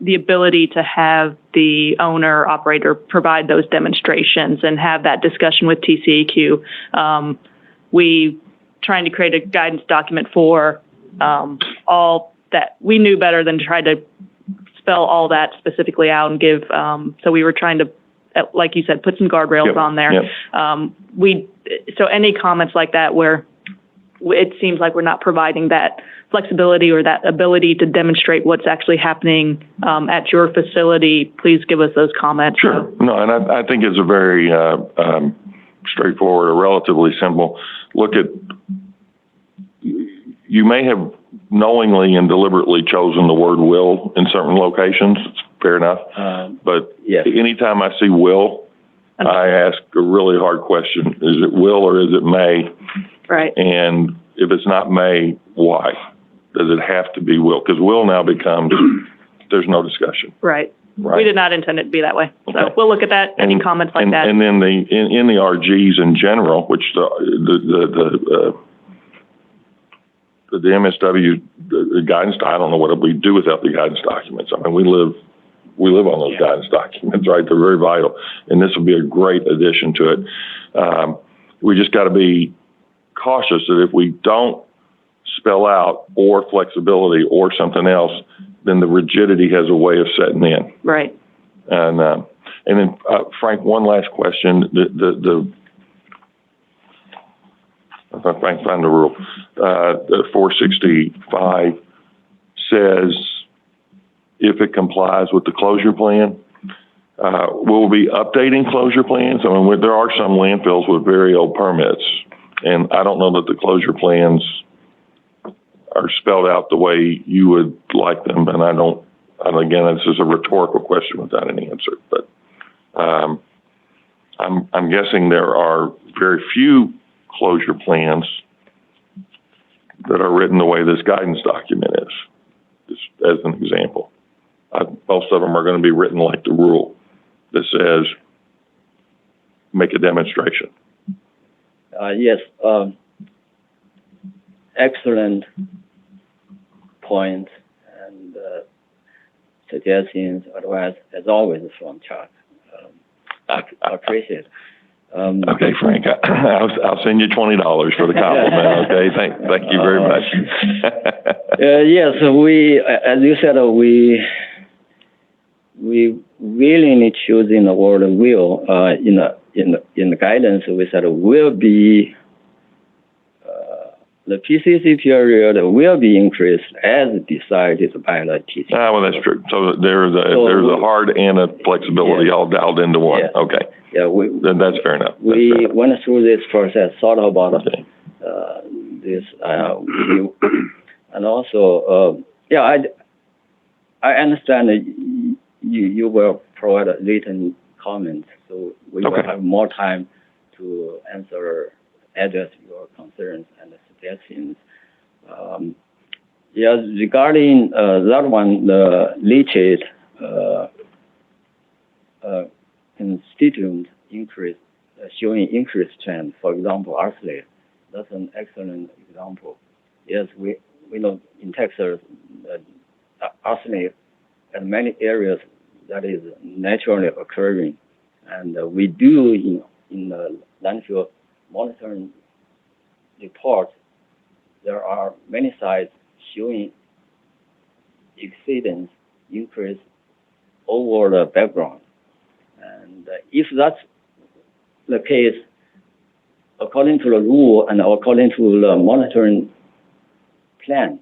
the ability to have the owner operator provide those demonstrations and have that discussion with TCEQ. We trying to create a guidance document for all that. We knew better than to try to spell all that specifically out and give. So we were trying to, like you said, put some guardrails on there. Yep. So any comments like that where it seems like we're not providing that flexibility or that ability to demonstrate what's actually happening at your facility, please give us those comments. Sure. No, and I think it's a very straightforward or relatively simple look at, you may have knowingly and deliberately chosen the word will in certain locations. It's fair enough. But yes. Anytime I see will, I ask a really hard question. Is it will or is it may? Right. And if it's not may, why? Does it have to be will? Because will now becomes, there's no discussion. Right. Right. We did not intend it to be that way. So okay. We'll look at that. Any comments like that? And then in the RGs in general, which the MSW the guidance, I don't know what we do without the guidance documents. I mean, we live on those guidance documents, right? They're very vital. And this will be a great addition to it. We just got to be cautious that if we don't spell out or flexibility or something else, then the rigidity has a way of setting in. Right. And then Frank, one last question. If I can find the rule, the 465 says if it complies with the closure plan, we'll be updating closure plans. I mean, there are some landfills with very old permits, and I don't know that the closure plans are spelled out the way you would like them. And again, this is a rhetorical question without any answer, but I'm guessing there are very few closure plans that are written the way this guidance document is, just as an example. Most of them are going to be written like the rule that says, make a demonstration. Yes. Excellent point and suggestions, advice, as always, from Chuck. I appreciate it. Okay, Frank, I'll send you $20 for the compliment. Okay, thank you very much. Yes, as you said, we really need choosing the word will in the guidance. We said will be the PCC period will be increased as decided by the TC. Well, that's true. So there's a hard and a flexibility all dialed into one. Yes. Okay. Yeah, then that's fair enough. We went through this process, thought about this, and also, I understand that you will provide a written comment, so we will have more time to address your concerns and suggestions. Regarding that one, the leachate constituent increase, showing increased trend. For example, arsenic. That's an excellent example. Yes, we know in Texas, arsenic in many areas that is naturally occurring, and we do in the landfill monitoring report. There are many sites showing exceedance increase over the background. And if that's the case, according to the rule and according to the monitoring plan,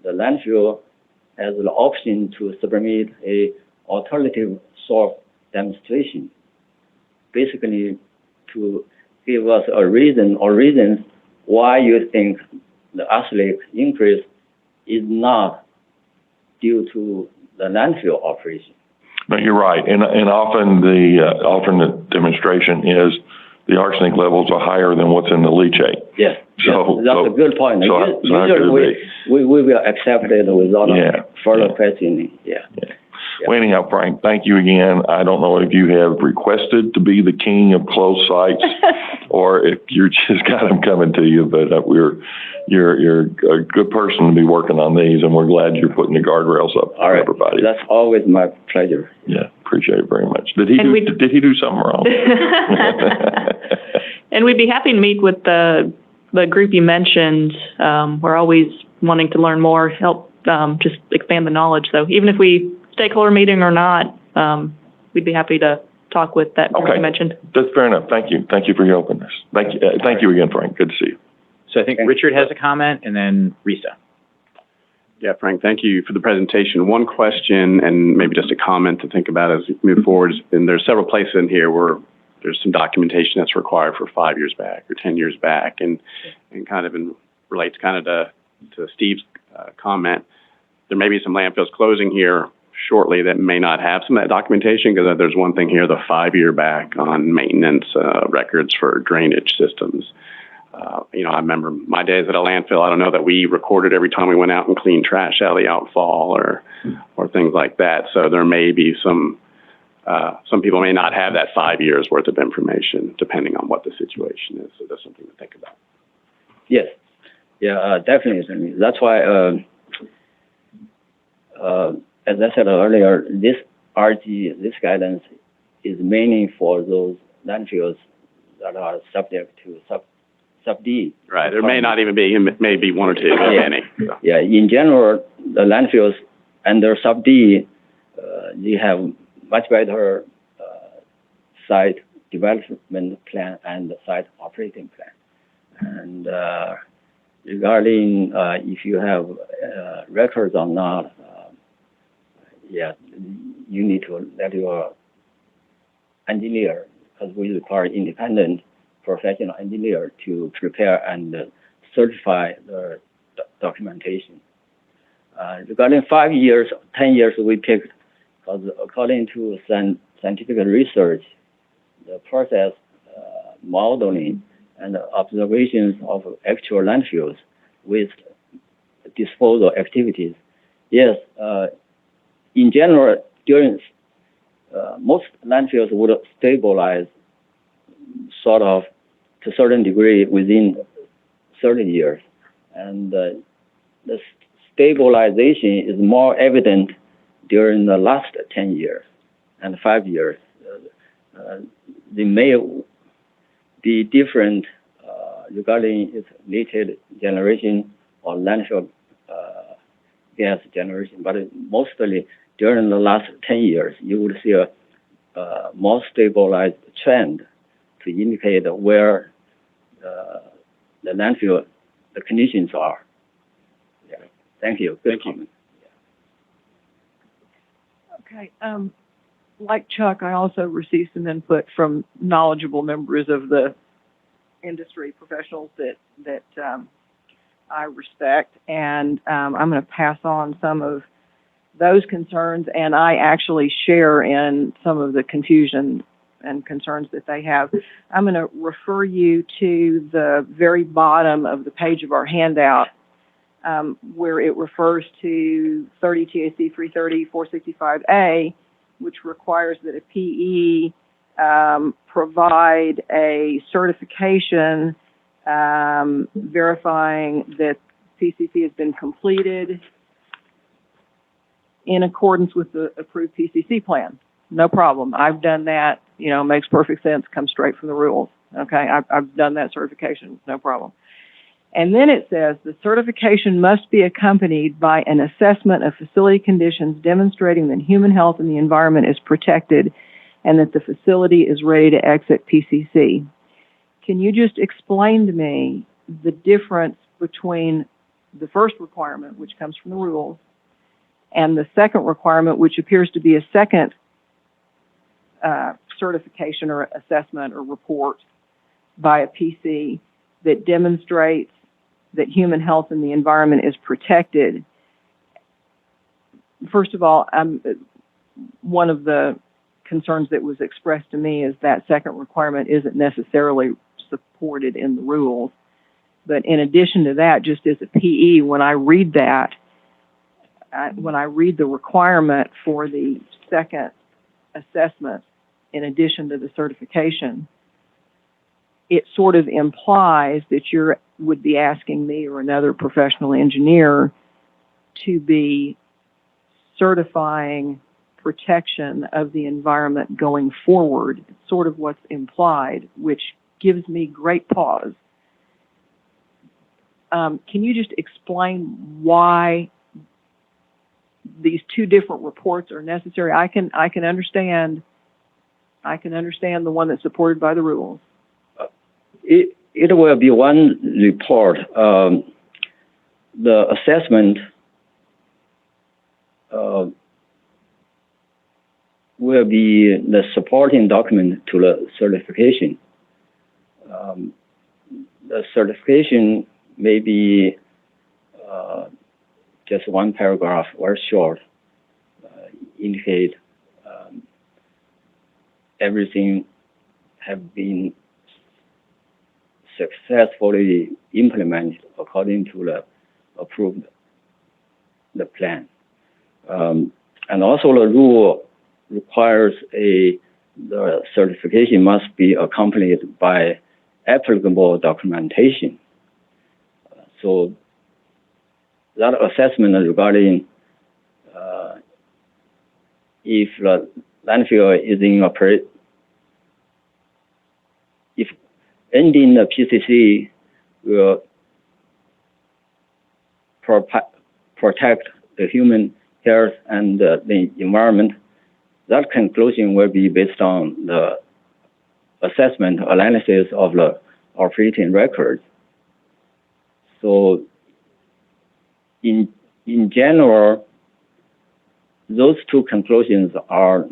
the landfill has the option to submit a alternative source demonstration, basically to give us a reason or reasons why you think the arsenic increase is not due to the landfill operation. No, you're right. And often the alternate demonstration is the arsenic levels are higher than what's in the leachate. Yes, that's a good point. Usually we will accept it without further questioning. Yeah. Well, anyhow, Frank, thank you again. I don't know if you have requested to be the king of closed sites or if you're just got them coming to you, but you're a good person to be working on these, and we're glad you're putting the guardrails up for everybody. That's always my pleasure. Yeah, appreciate it very much. Did he do something wrong? And we'd be happy to meet with the group you mentioned. We're always wanting to learn more, help just expand the knowledge. So even if we stakeholder meeting or not, we'd be happy to talk with that group you mentioned. That's fair enough. Thank you. Thank you for your openness. Thank you again, Frank. Good to see you. So I think Richard has a comment, and then Risa. Yeah, Frank, thank you for the presentation. One question and maybe just a comment to think about as we move forward. And there's several places in here where there's some documentation that's required for 5 years back or 10 years back, and kind of relates kind of to Steve's comment. There may be some landfills closing here shortly that may not have some of that documentation, because there's one thing here, the 5 year back on maintenance records for drainage systems. I remember my days at a landfill. I don't know that we recorded every time we went out and cleaned trash out of the outfall or things like that. So there may be some people may not have that 5 years worth of information, depending on what the situation is. So that's something to think about. Yes. Yeah, definitely. That's why, as I said earlier, this RG, this guidance is mainly for those landfills that are subject to sub D. Right. There may not even be, maybe one or two, if any. So. Yeah. In general, the landfills under sub D, they have much better site development plan and site operating plan. And regarding if you have records or not, you need to let your engineer, because we require independent professional engineer to prepare and certify the documentation. Regarding 5 years, 10 years, we picked because according to scientific research, the process modeling and observations of actual landfills with disposal activities. Yes, in general, during most landfills would stabilize sort of to a certain degree within 30 years. And the stabilization is more evident during the last 10 years and 5 years. They may be different regarding its leachate generation or landfill gas generation, but mostly during the last 10 years, you would see a more stabilized trend to indicate where the landfill, the conditions are. Yeah. Thank you. Good comment. Okay. Like Chuck, I also received some input from knowledgeable members of the industry professionals that I respect, and I'm going to pass on some of those concerns, and I actually share in some of the confusion and concerns that they have. I'm going to refer you to the very bottom of the page of our handout, where it refers to 30 TAC 330 465A, which requires that a PE provide a certification verifying that PCC has been completed in accordance with the approved PCC plan. No problem. I've done that. Makes perfect sense. Comes straight from the rules. Okay, I've done that certification. No problem. And then it says the certification must be accompanied by an assessment of facility conditions demonstrating that human health and the environment is protected and that the facility is ready to exit PCC. Can you just explain to me the difference between the first requirement, which comes from the rules, and the second requirement, which appears to be a second certification or assessment or report by a PC that demonstrates that human health and the environment is protected? First of all, one of the concerns that was expressed to me is that second requirement isn't necessarily supported in the rules. But in addition to that, just as a PE, when I read that, when I read the requirement for the second assessment, in addition to the certification, it sort of implies that you would be asking me or another professional engineer to be certifying protection of the environment going forward. It's sort of what's implied, which gives me great pause. Can you just explain why these two different reports are necessary? I can understand the one that's supported by the rules. It will be one report. The assessment will be the supporting document to the certification. The certification may be just one paragraph or short, indicate everything have been successfully implemented according to the approved the plan. And also the rule requires the certification must be accompanied by applicable documentation. So that assessment regarding if the landfill is in if ending the PCC will protect the human health and the environment, that conclusion will be based on the assessment analysis of the operating records. So in general, those two conclusions are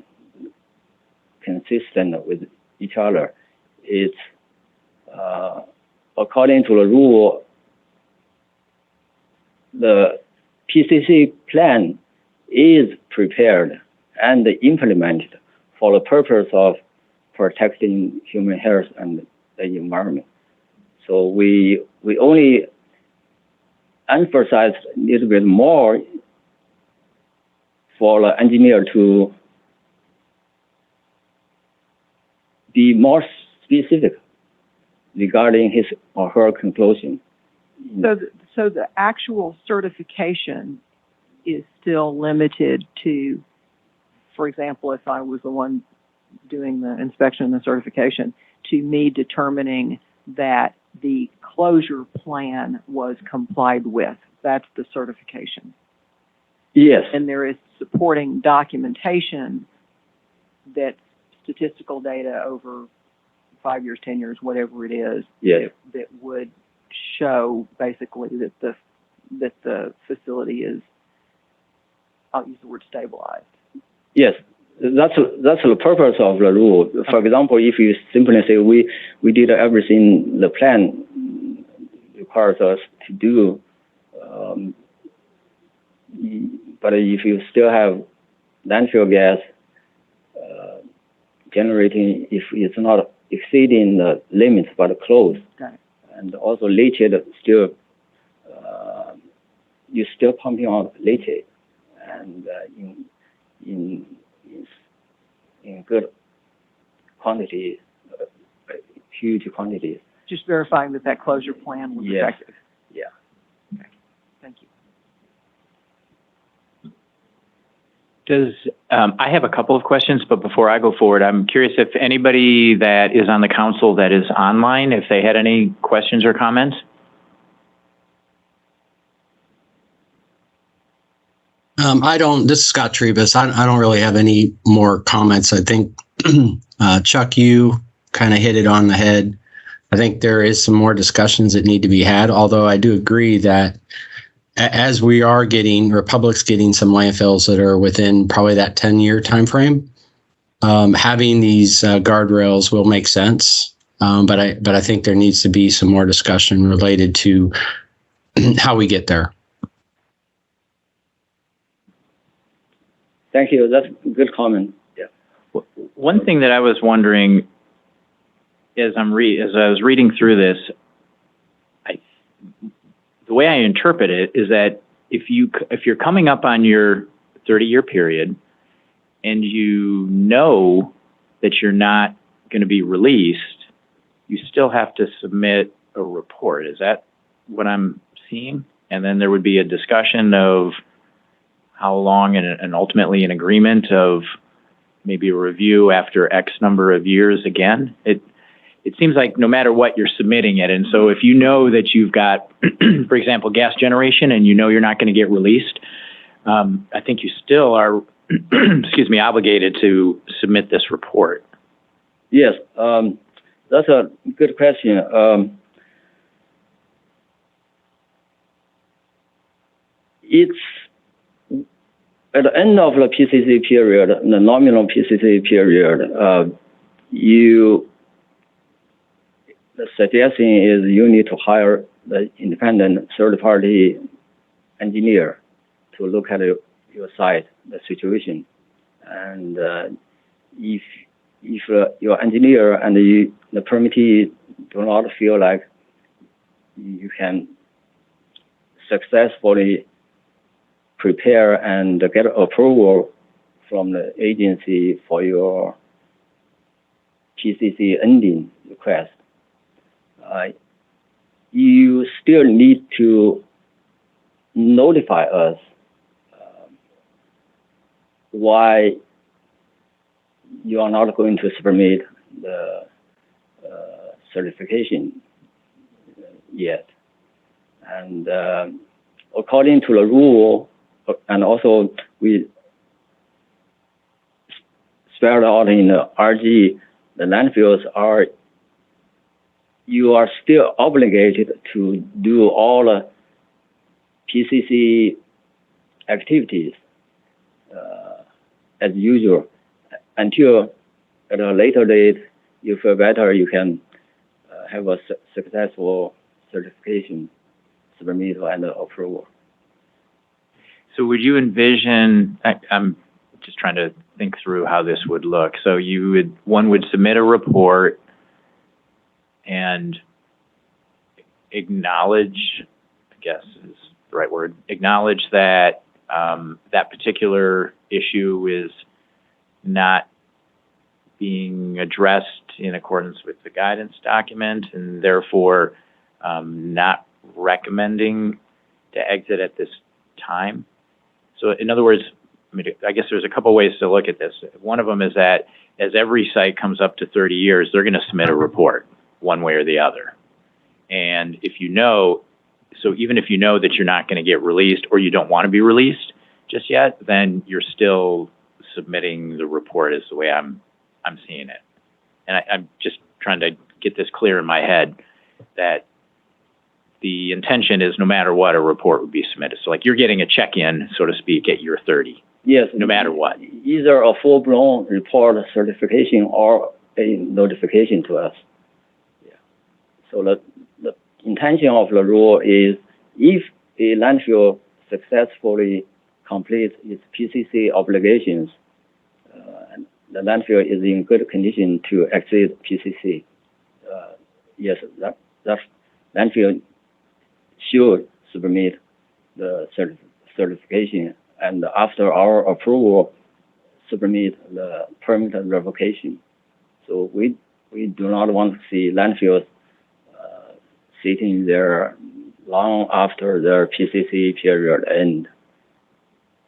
consistent with each other. It's according to the rule, the PCC plan is prepared and implemented for the purpose of protecting human health and the environment. So we only emphasize a little bit more for the engineer to be more specific regarding his or her conclusion. So the actual certification is still limited to, for example, if I was the one doing the inspection and the certification, to me determining that the closure plan was complied with. That's the certification. Yes. And there is supporting documentation that statistical data over 5 years, 10 years, whatever it is, yes, that would show basically that the facility is, I'll use the word stabilized. Yes, that's the purpose of the rule. For example, if you simply say we did everything the plan requires us to do, but if you still have landfill gas generating, if it's not exceeding the limits but close, and also leachate still, you're still pumping out leachate, and in good quantity, huge quantities. Just verifying that closure plan was effective. Yeah. Okay. Thank you. I have a couple of questions, but before I go forward, I'm curious if anybody that is on the council that is online, if they had any questions or comments. This is Scott Trebus. I don't really have any more comments. I think, Chuck, you kind of hit it on the head. I think there is some more discussions that need to be had, although I do agree that as we are getting, Republic's getting some landfills that are within probably that 10-year time frame, having these guardrails will make sense. But I think there needs to be some more discussion related to how we get there. Thank you. That's a good comment. Yeah. One thing that I was wondering as I was reading through this, the way I interpret it is that if you're coming up on your 30-year period and you know that you're not going to be released, you still have to submit a report. Is that what I'm seeing? And then there would be a discussion of how long and ultimately an agreement of maybe a review after X number of years again. It seems like no matter what, you're submitting it. And so if you know that you've got, for example, gas generation, and you know you're not going to get released, I think you still are, obligated to submit this report. Yes, that's a good question. It's at the end of the PCC period, the nominal PCC period, the suggestion is you need to hire the independent third-party engineer to look at your site, the situation. And if your engineer and the permittee do not feel like you can successfully prepare and get approval from the agency for your PCC ending request, you still need to notify us why you are not going to submit the certification yet. And according to the rule, and also we spelled out in the RG, the landfills you are still obligated to do all the PCC activities as usual until at a later date you feel better, you can have a successful certification submittal and approval. So would you envision, I'm just trying to think through how this would look. So one would submit a report and acknowledge, I guess is the right word, acknowledge that that particular issue is not being addressed in accordance with the guidance document, and therefore not recommending to exit at this time. So in other words, I guess there's a couple ways to look at this. One of them is that as every site comes up to 30 years, they're going to submit a report one way or the other. And if you know, so even if you know that you're not going to get released or you don't want to be released just yet, then you're still submitting the report is the way I'm seeing it. And I'm just trying to get this clear in my head that the intention is no matter what, a report would be submitted. So like you're getting a check-in, so to speak, at year 30. Yes. No matter what. Either a full-blown report certification or a notification to us. Yeah. So the intention of the rule is if a landfill successfully completes its PCC obligations, the landfill is in good condition to exit PCC. Yes, that landfill should submit the certification, and after our approval, submit the permit revocation. So we do not want to see landfills sitting there long after their PCC period end.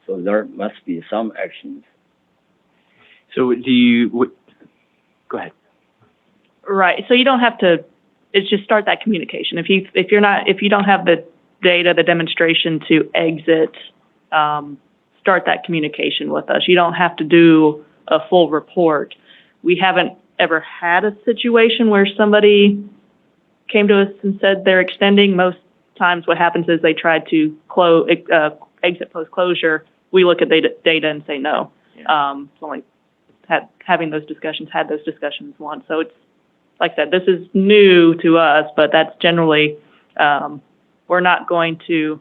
So there must be some actions. So go ahead. Right. So you don't have to, it's just start that communication. If you don't have the data, the demonstration to exit, start that communication with us. You don't have to do a full report. We haven't ever had a situation where somebody came to us and said they're extending. Most times what happens is they try to exit post-closure. We look at data and say no. It's only having those discussions, had those discussions once. So it's, like I said, this is new to us, but that's generally, we're not going to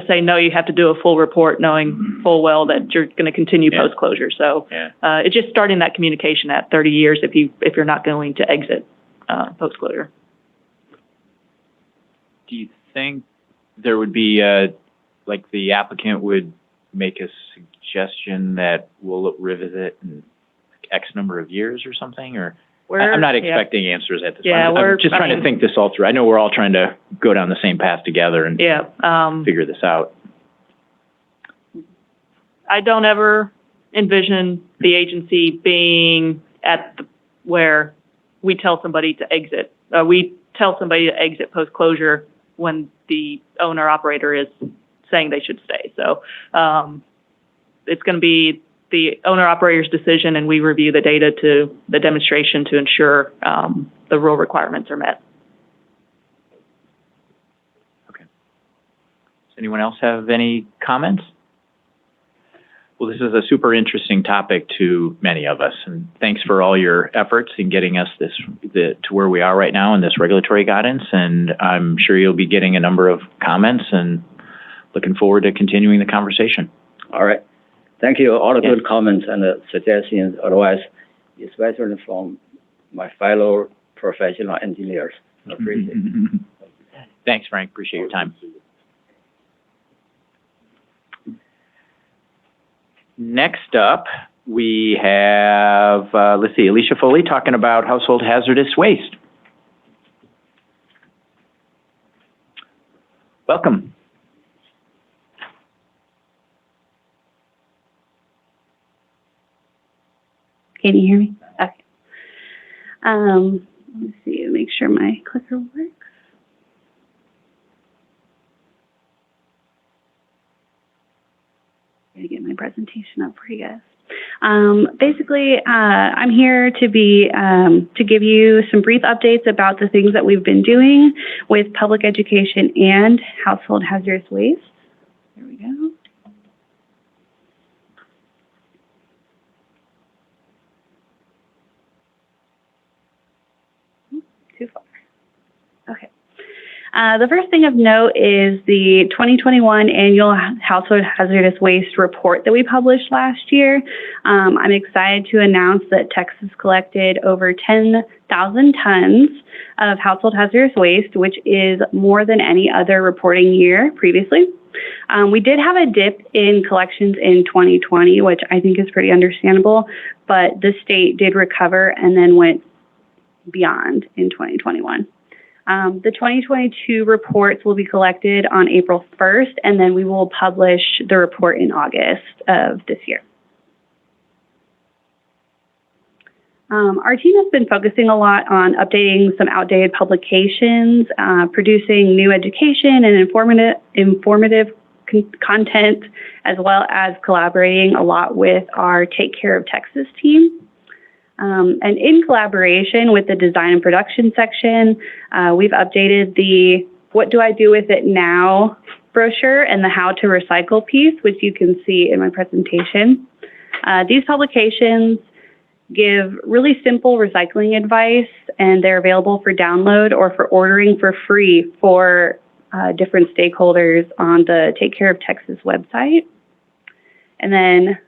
say, no, you have to do a full report knowing full well that you're going to continue post-closure. So it's just starting that communication at 30 years if you're not going to exit post-closure. Do you think there would be, like the applicant would make a suggestion that we'll revisit in X number of years or something? Or I'm not expecting answers at this point. I'm just trying to think this all through. I know we're all trying to go down the same path together and figure this out. I don't ever envision the agency being at where we tell somebody to exit. We tell somebody to exit post-closure when the owner-operator is saying they should stay. So it's going to be the owner-operator's decision, and we review the data to the demonstration to ensure the rule requirements are met. Okay. Does anyone else have any comments? Well, this is a super interesting topic to many of us, and thanks for all your efforts in getting us to where we are right now in this regulatory guidance. And I'm sure you'll be getting a number of comments, and looking forward to continuing the conversation. All right. Thank you. All the good comments and suggestions, advice, especially from my fellow professional engineers. I appreciate it. Thanks, Frank. Appreciate your time. Next up, we have, Alicia Foley talking about household hazardous waste. Welcome. Can you hear me? Okay. Let's see, make sure my clicker works. Gotta get my presentation up for you guys. Basically, I'm here to give you some brief updates about the things that we've been doing with public education and household hazardous waste. There we go. Too far. Okay. The first thing of note is the 2021 annual household hazardous waste report that we published last year. I'm excited to announce that Texas collected over 10,000 tons of household hazardous waste, which is more than any other reporting year previously. We did have a dip in collections in 2020, which I think is pretty understandable, but the state did recover and then went beyond in 2021. The 2022 reports will be collected on April 1st, and then we will publish the report in August of this year. Our team has been focusing a lot on updating some outdated publications, producing new education and informative content, as well as collaborating a lot with our Take Care of Texas team. And in collaboration with the design and production section, we've updated the What Do I Do With It Now brochure and the How to Recycle piece, which you can see in my presentation. These publications give really simple recycling advice, and they're available for download or for ordering for free for different stakeholders on the Take Care of Texas website. And then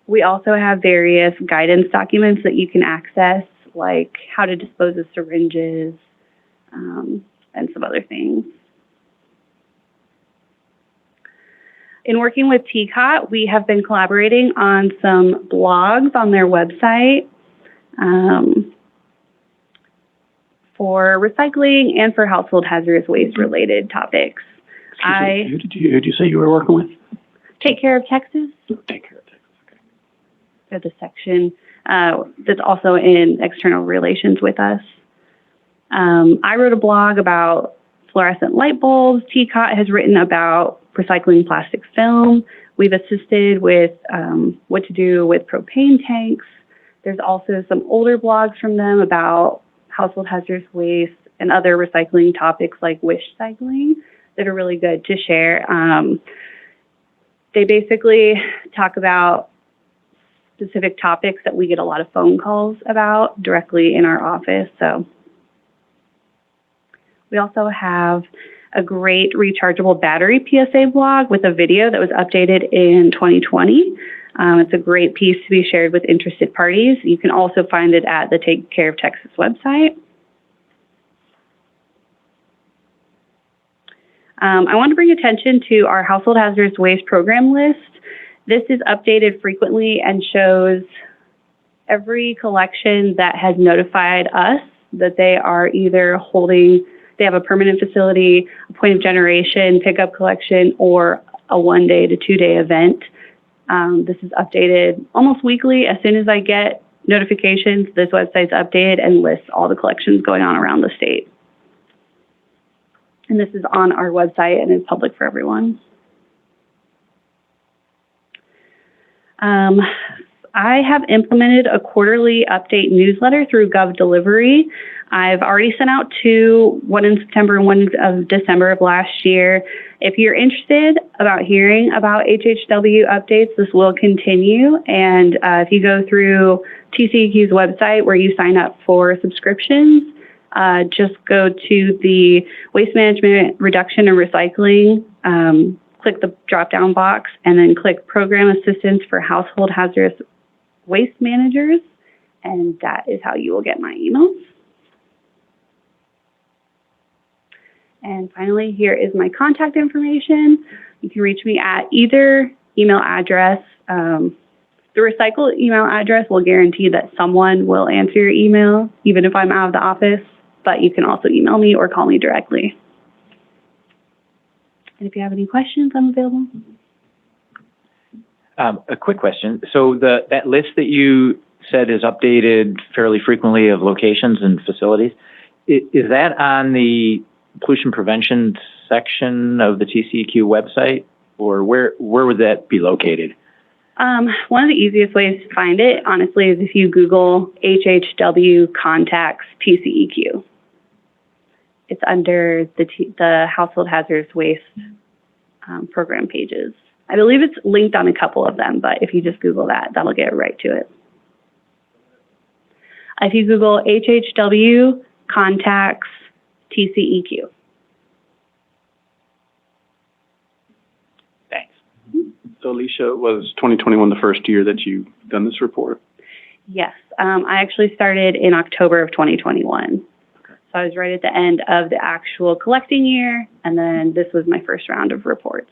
we also have various guidance documents that you can access, like how to dispose of syringes and some other things. In working with TCOT, we have been collaborating on some blogs on their website for recycling and for household hazardous waste related topics. Who did you say you were working with? Take Care of Texas. Take Care of Texas. The section that's also in external relations with us. I wrote a blog about fluorescent light bulbs. TCOT has written about recycling plastic film. We've assisted with what to do with propane tanks. There's also some older blogs from them about household hazardous waste and other recycling topics like wish cycling that are really good to share. They basically talk about specific topics that we get a lot of phone calls about directly in our office. So we also have a great rechargeable battery PSA blog with a video that was updated in 2020. It's a great piece to be shared with interested parties. You can also find it at the Take Care of Texas website. I want to bring attention to our household hazardous waste program list. This is updated frequently and shows every collection that has notified us that they are either they have a permanent facility, a point of generation, pickup collection, or a 1-day to 2-day event. This is updated almost weekly. As soon as I get notifications, this website's updated and lists all the collections going on around the state. And this is on our website and is public for everyone. I have implemented a quarterly update newsletter through GovDelivery. I've already sent out 2, one in September and one of December of last year. If you're interested about hearing about HHW updates, this will continue. And if you go through TCEQ's website where you sign up for subscriptions, just go to the Waste Management Reduction and Recycling, click the drop-down box, and then click Program Assistance for Household Hazardous Waste Managers, and that is how you will get my emails. And finally, here is my contact information. You can reach me at either email address. The recycle email address will guarantee that someone will answer your email, even if I'm out of the office, but you can also email me or call me directly. And if you have any questions, I'm available. A quick question. So that list that you said is updated fairly frequently of locations and facilities, is that on the pollution prevention section of the TCEQ website, or where would that be located? One of the easiest ways to find it, honestly, is if you Google HHW contacts TCEQ. It's under the household hazardous waste program pages. I believe it's linked on a couple of them, but if you just Google that, that'll get right to it. If you Google HHW contacts TCEQ. Thanks. So, Alicia, was 2021 the first year that you've done this report? Yes. I actually started in October of 2021. So I was right at the end of the actual collecting year, and then this was my first round of reports.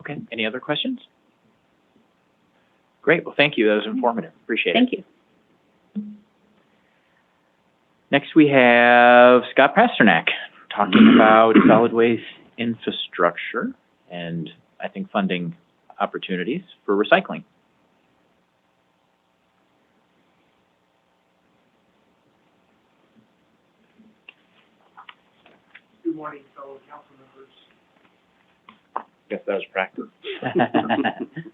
Okay. Any other questions? Great. Well, thank you. That was informative. Appreciate it. Thank you. Next, we have Scott Pasternak talking about solid waste infrastructure and, I think, funding opportunities for recycling. Good morning, fellow council members. Guess that was practice.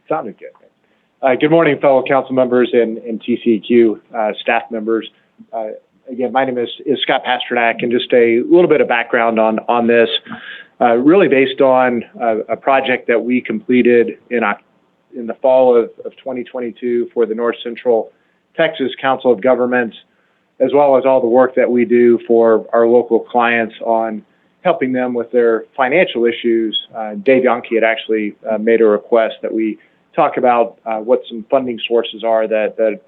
Sounded good. Good morning, fellow council members and TCEQ staff members. Again, my name is Scott Pasternak, and just a little bit of background on this, really based on a project that we completed in the fall of 2022 for the North Central Texas Council of Governments, as well as all the work that we do for our local clients on helping them with their financial issues. Dave Yonke had actually made a request that we talk about what some funding sources are that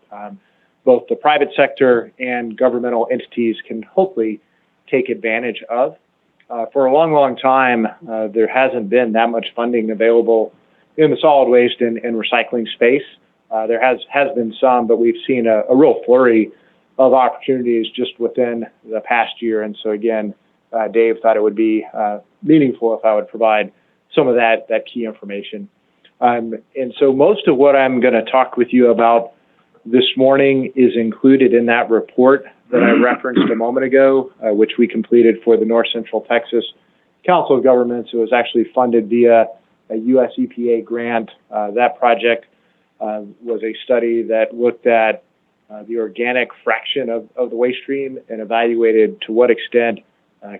both the private sector and governmental entities can hopefully take advantage of. For a long, long time, there hasn't been that much funding available in the solid waste and recycling space. There has been some, but we've seen a real flurry of opportunities just within the past year. And so again, Dave thought it would be meaningful if I would provide some of that key information. And so most of what I'm going to talk with you about this morning is included in that report that I referenced a moment ago, which we completed for the North Central Texas Council of Governments. It was actually funded via a U.S. EPA grant. That project was a study that looked at the organic fraction of the waste stream and evaluated to what extent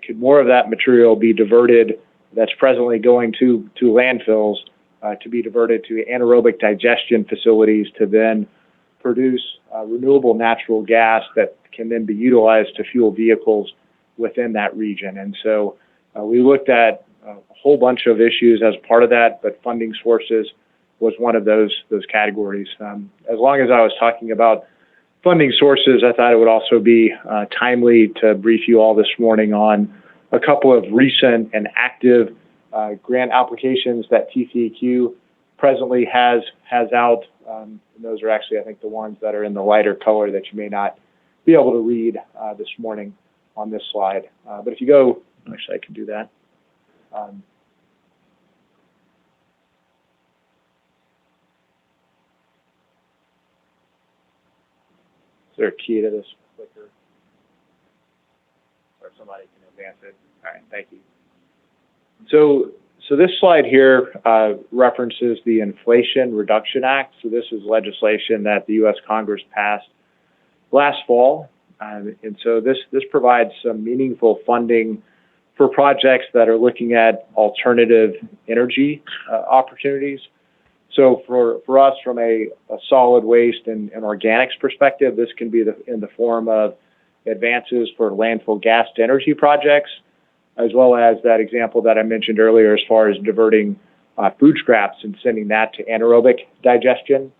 could more of that material be diverted that's presently going to landfills to be diverted to anaerobic digestion facilities to then produce renewable natural gas that can then be utilized to fuel vehicles within that region. And so we looked at a whole bunch of issues as part of that, but funding sources was one of those categories. As long as I was talking about funding sources, I thought it would also be timely to brief you all this morning on a couple of recent and active grant applications that TCEQ presently has out. And those are actually, I think, the ones that are in the lighter color that you may not be able to read this morning on this slide. But if you go, actually, I can do that. Is there a key to this clicker? Or somebody can advance it. All right, thank you. So this slide here references the Inflation Reduction Act. So this is legislation that the U.S. Congress passed last fall. And so this provides some meaningful funding for projects that are looking at alternative energy opportunities. So for us, from a solid waste and organics perspective, this can be in the form of advances for landfill gas to energy projects, as well as that example that I mentioned earlier as far as diverting food scraps and sending that to anaerobic digestion.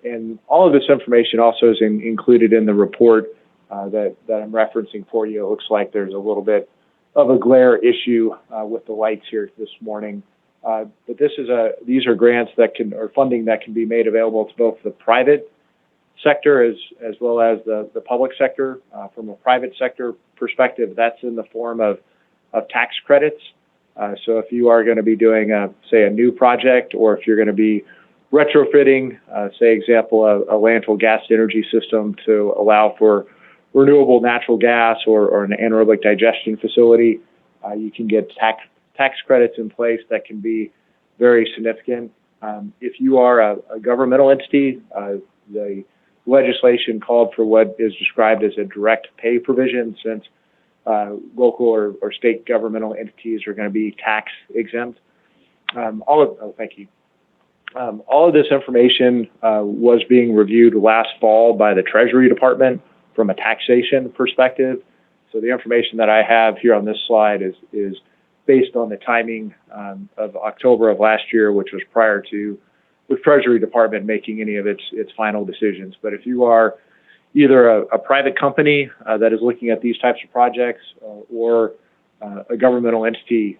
And all of this information also is included in the report that I'm referencing for you. It looks like there's a little bit of a glare issue with the lights here this morning. But these are grants that or funding that can be made available to both the private sector as well as the public sector. From a private sector perspective, that's in the form of tax credits. So if you are going to be doing, say, a new project, or if you're going to be retrofitting, say, example, a landfill gas energy system to allow for renewable natural gas or an anaerobic digestion facility, you can get tax credits in place that can be very significant. If you are a governmental entity, the legislation called for what is described as a direct pay provision, since local or state governmental entities are going to be tax exempt. Thank you. All of this information was being reviewed last fall by the Treasury Department from a taxation perspective. So the information that I have here on this slide is based on the timing of October of last year, which was prior to the Treasury Department making any of its final decisions. But if you are either a private company that is looking at these types of projects or a governmental entity,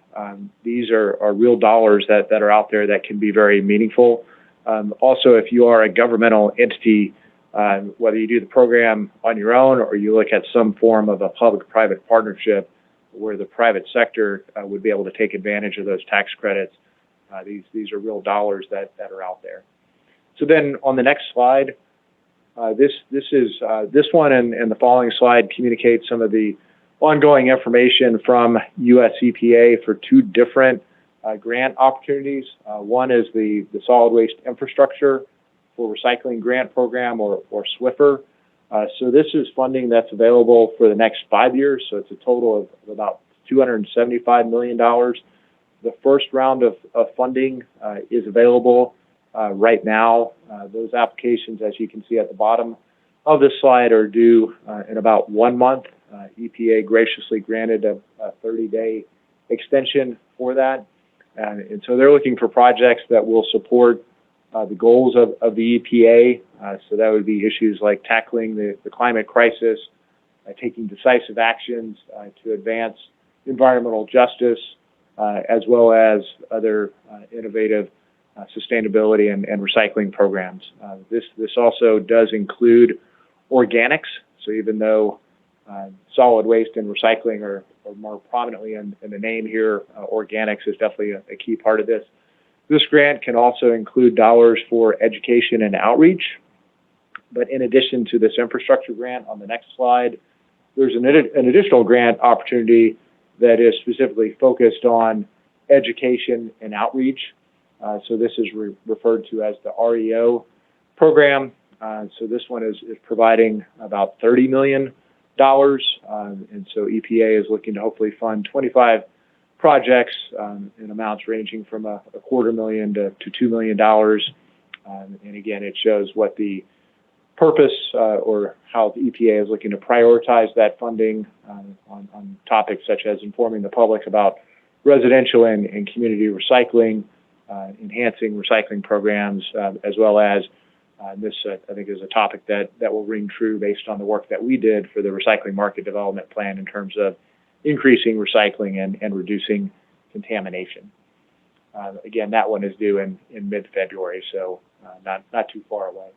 these are real dollars that are out there that can be very meaningful. Also, if you are a governmental entity, whether you do the program on your own or you look at some form of a public-private partnership where the private sector would be able to take advantage of those tax credits, these are real dollars that are out there. So then on the next slide, this one and the following slide communicate some of the ongoing information from U.S. EPA for two different grant opportunities. One is the Solid Waste Infrastructure for Recycling Grant Program, or SWIFR. So this is funding that's available for the next 5 years. So it's a total of about $275 million. The first round of funding is available right now. Those applications, as you can see at the bottom of this slide, are due in about 1 month. EPA graciously granted a 30-day extension for that. And so they're looking for projects that will support the goals of the EPA. So that would be issues like tackling the climate crisis, taking decisive actions to advance environmental justice, as well as other innovative sustainability and recycling programs. This also does include organics. So even though solid waste and recycling are more prominently in the name here, organics is definitely a key part of this. This grant can also include dollars for education and outreach. But in addition to this infrastructure grant on the next slide, there's an additional grant opportunity that is specifically focused on education and outreach. So this is referred to as the REO program. So this one is providing about $30 million. And so EPA is looking to hopefully fund 25 projects in amounts ranging from a $250,000 to $2 million. And again, it shows what the purpose or how the EPA is looking to prioritize that funding on topics such as informing the public about residential and community recycling, enhancing recycling programs, as well as this, I think, is a topic that will ring true based on the work that we did for the Recycling Market Development Plan in terms of increasing recycling and reducing contamination. Again, that one is due in mid-February, so not too far away.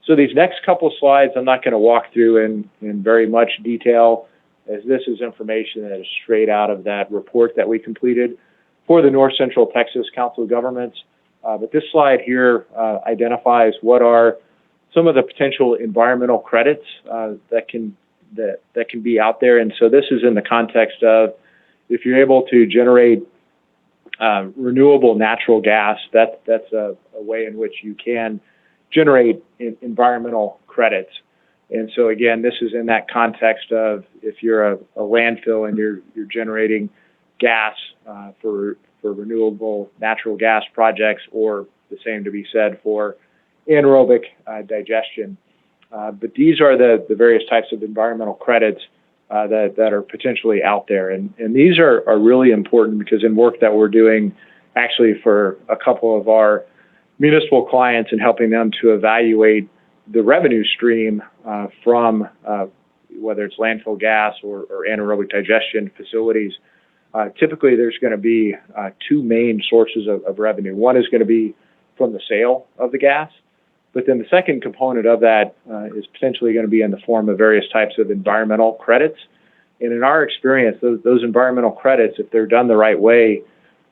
So these next couple of slides, I'm not going to walk through in very much detail, as this is information that is straight out of that report that we completed for the North Central Texas Council of Governments. But this slide here identifies what are some of the potential environmental credits that can be out there. And so this is in the context of if you're able to generate renewable natural gas, that's a way in which you can generate environmental credits. And so again, this is in that context of if you're a landfill and you're generating gas for renewable natural gas projects, or the same to be said for anaerobic digestion. But these are the various types of environmental credits that are potentially out there. And these are really important because in work that we're doing actually for a couple of our municipal clients and helping them to evaluate the revenue stream from whether it's landfill gas or anaerobic digestion facilities. Typically, there's going to be two main sources of revenue. One is going to be from the sale of the gas, but then the second component of that is potentially going to be in the form of various types of environmental credits. And in our experience, those environmental credits, if they're done the right way,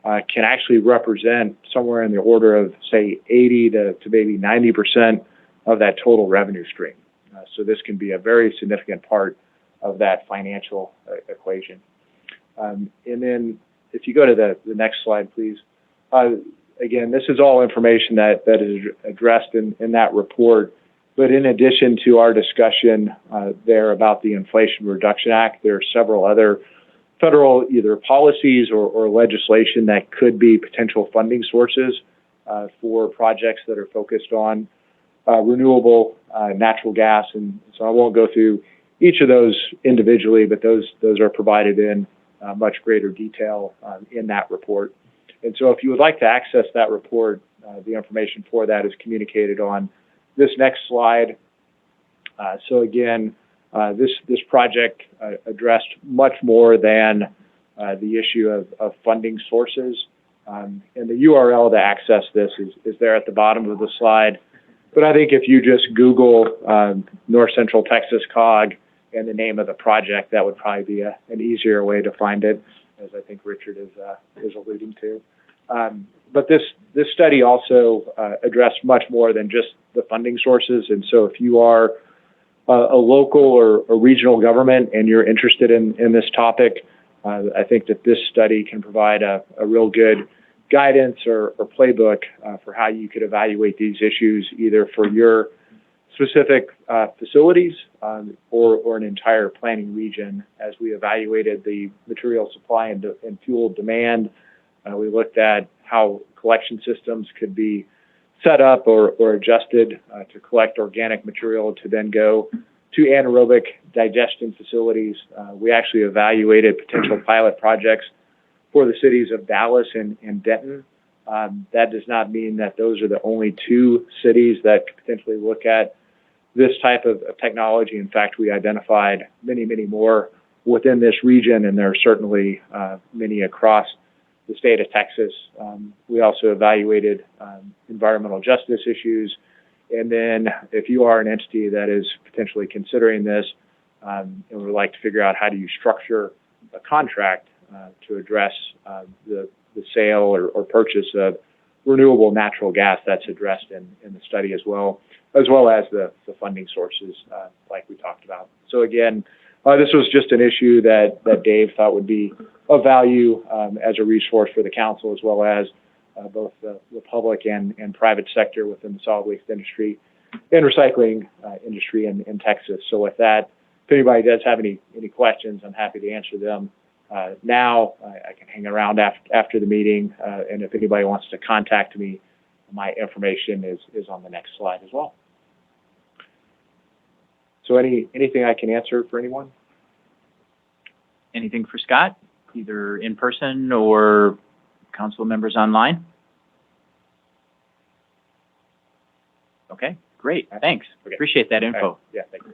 can actually represent somewhere in the order of, say, 80 to maybe 90% of that total revenue stream. So this can be a very significant part of that financial equation. And then if you go to the next slide, please. Again, this is all information that is addressed in that report. But in addition to our discussion there about the Inflation Reduction Act, there are several other federal either policies or legislation that could be potential funding sources for projects that are focused on renewable natural gas. And so I won't go through each of those individually, but those are provided in much greater detail in that report. And so if you would like to access that report, the information for that is communicated on this next slide. So again, this project addressed much more than the issue of funding sources. And the URL to access this is there at the bottom of the slide. But I think if you just Google North Central Texas COG and the name of the project, that would probably be an easier way to find it, as I think Richard is alluding to. But this study also addressed much more than just the funding sources. And so if you are a local or a regional government and you're interested in this topic, I think that this study can provide a real good guidance or playbook for how you could evaluate these issues, either for your specific facilities or an entire planning region. As we evaluated the material supply and fuel demand, we looked at how collection systems could be set up or adjusted to collect organic material to then go to anaerobic digestion facilities. We actually evaluated potential pilot projects for the cities of Dallas and Denton. That does not mean that those are the only two cities that could potentially look at this type of technology. In fact, we identified many, many more within this region, and there are certainly many across the state of Texas. We also evaluated environmental justice issues. And then if you are an entity that is potentially considering this and would like to figure out how do you structure a contract to address the sale or purchase of renewable natural gas, that's addressed in the study as well. as well as the funding sources, like we talked about. So again, this was just an issue that Dave thought would be of value as a resource for the council, as well as both the public and private sector within the solid waste industry and recycling industry in Texas. So with that, if anybody does have any questions, I'm happy to answer them. Now, I can hang around after the meeting, and if anybody wants to contact me, my information is on the next slide as well. So anything I can answer for anyone? Anything for Scott, either in person or council members online? Okay, great, thanks. Okay. Appreciate that info. Right. Yeah, thank you.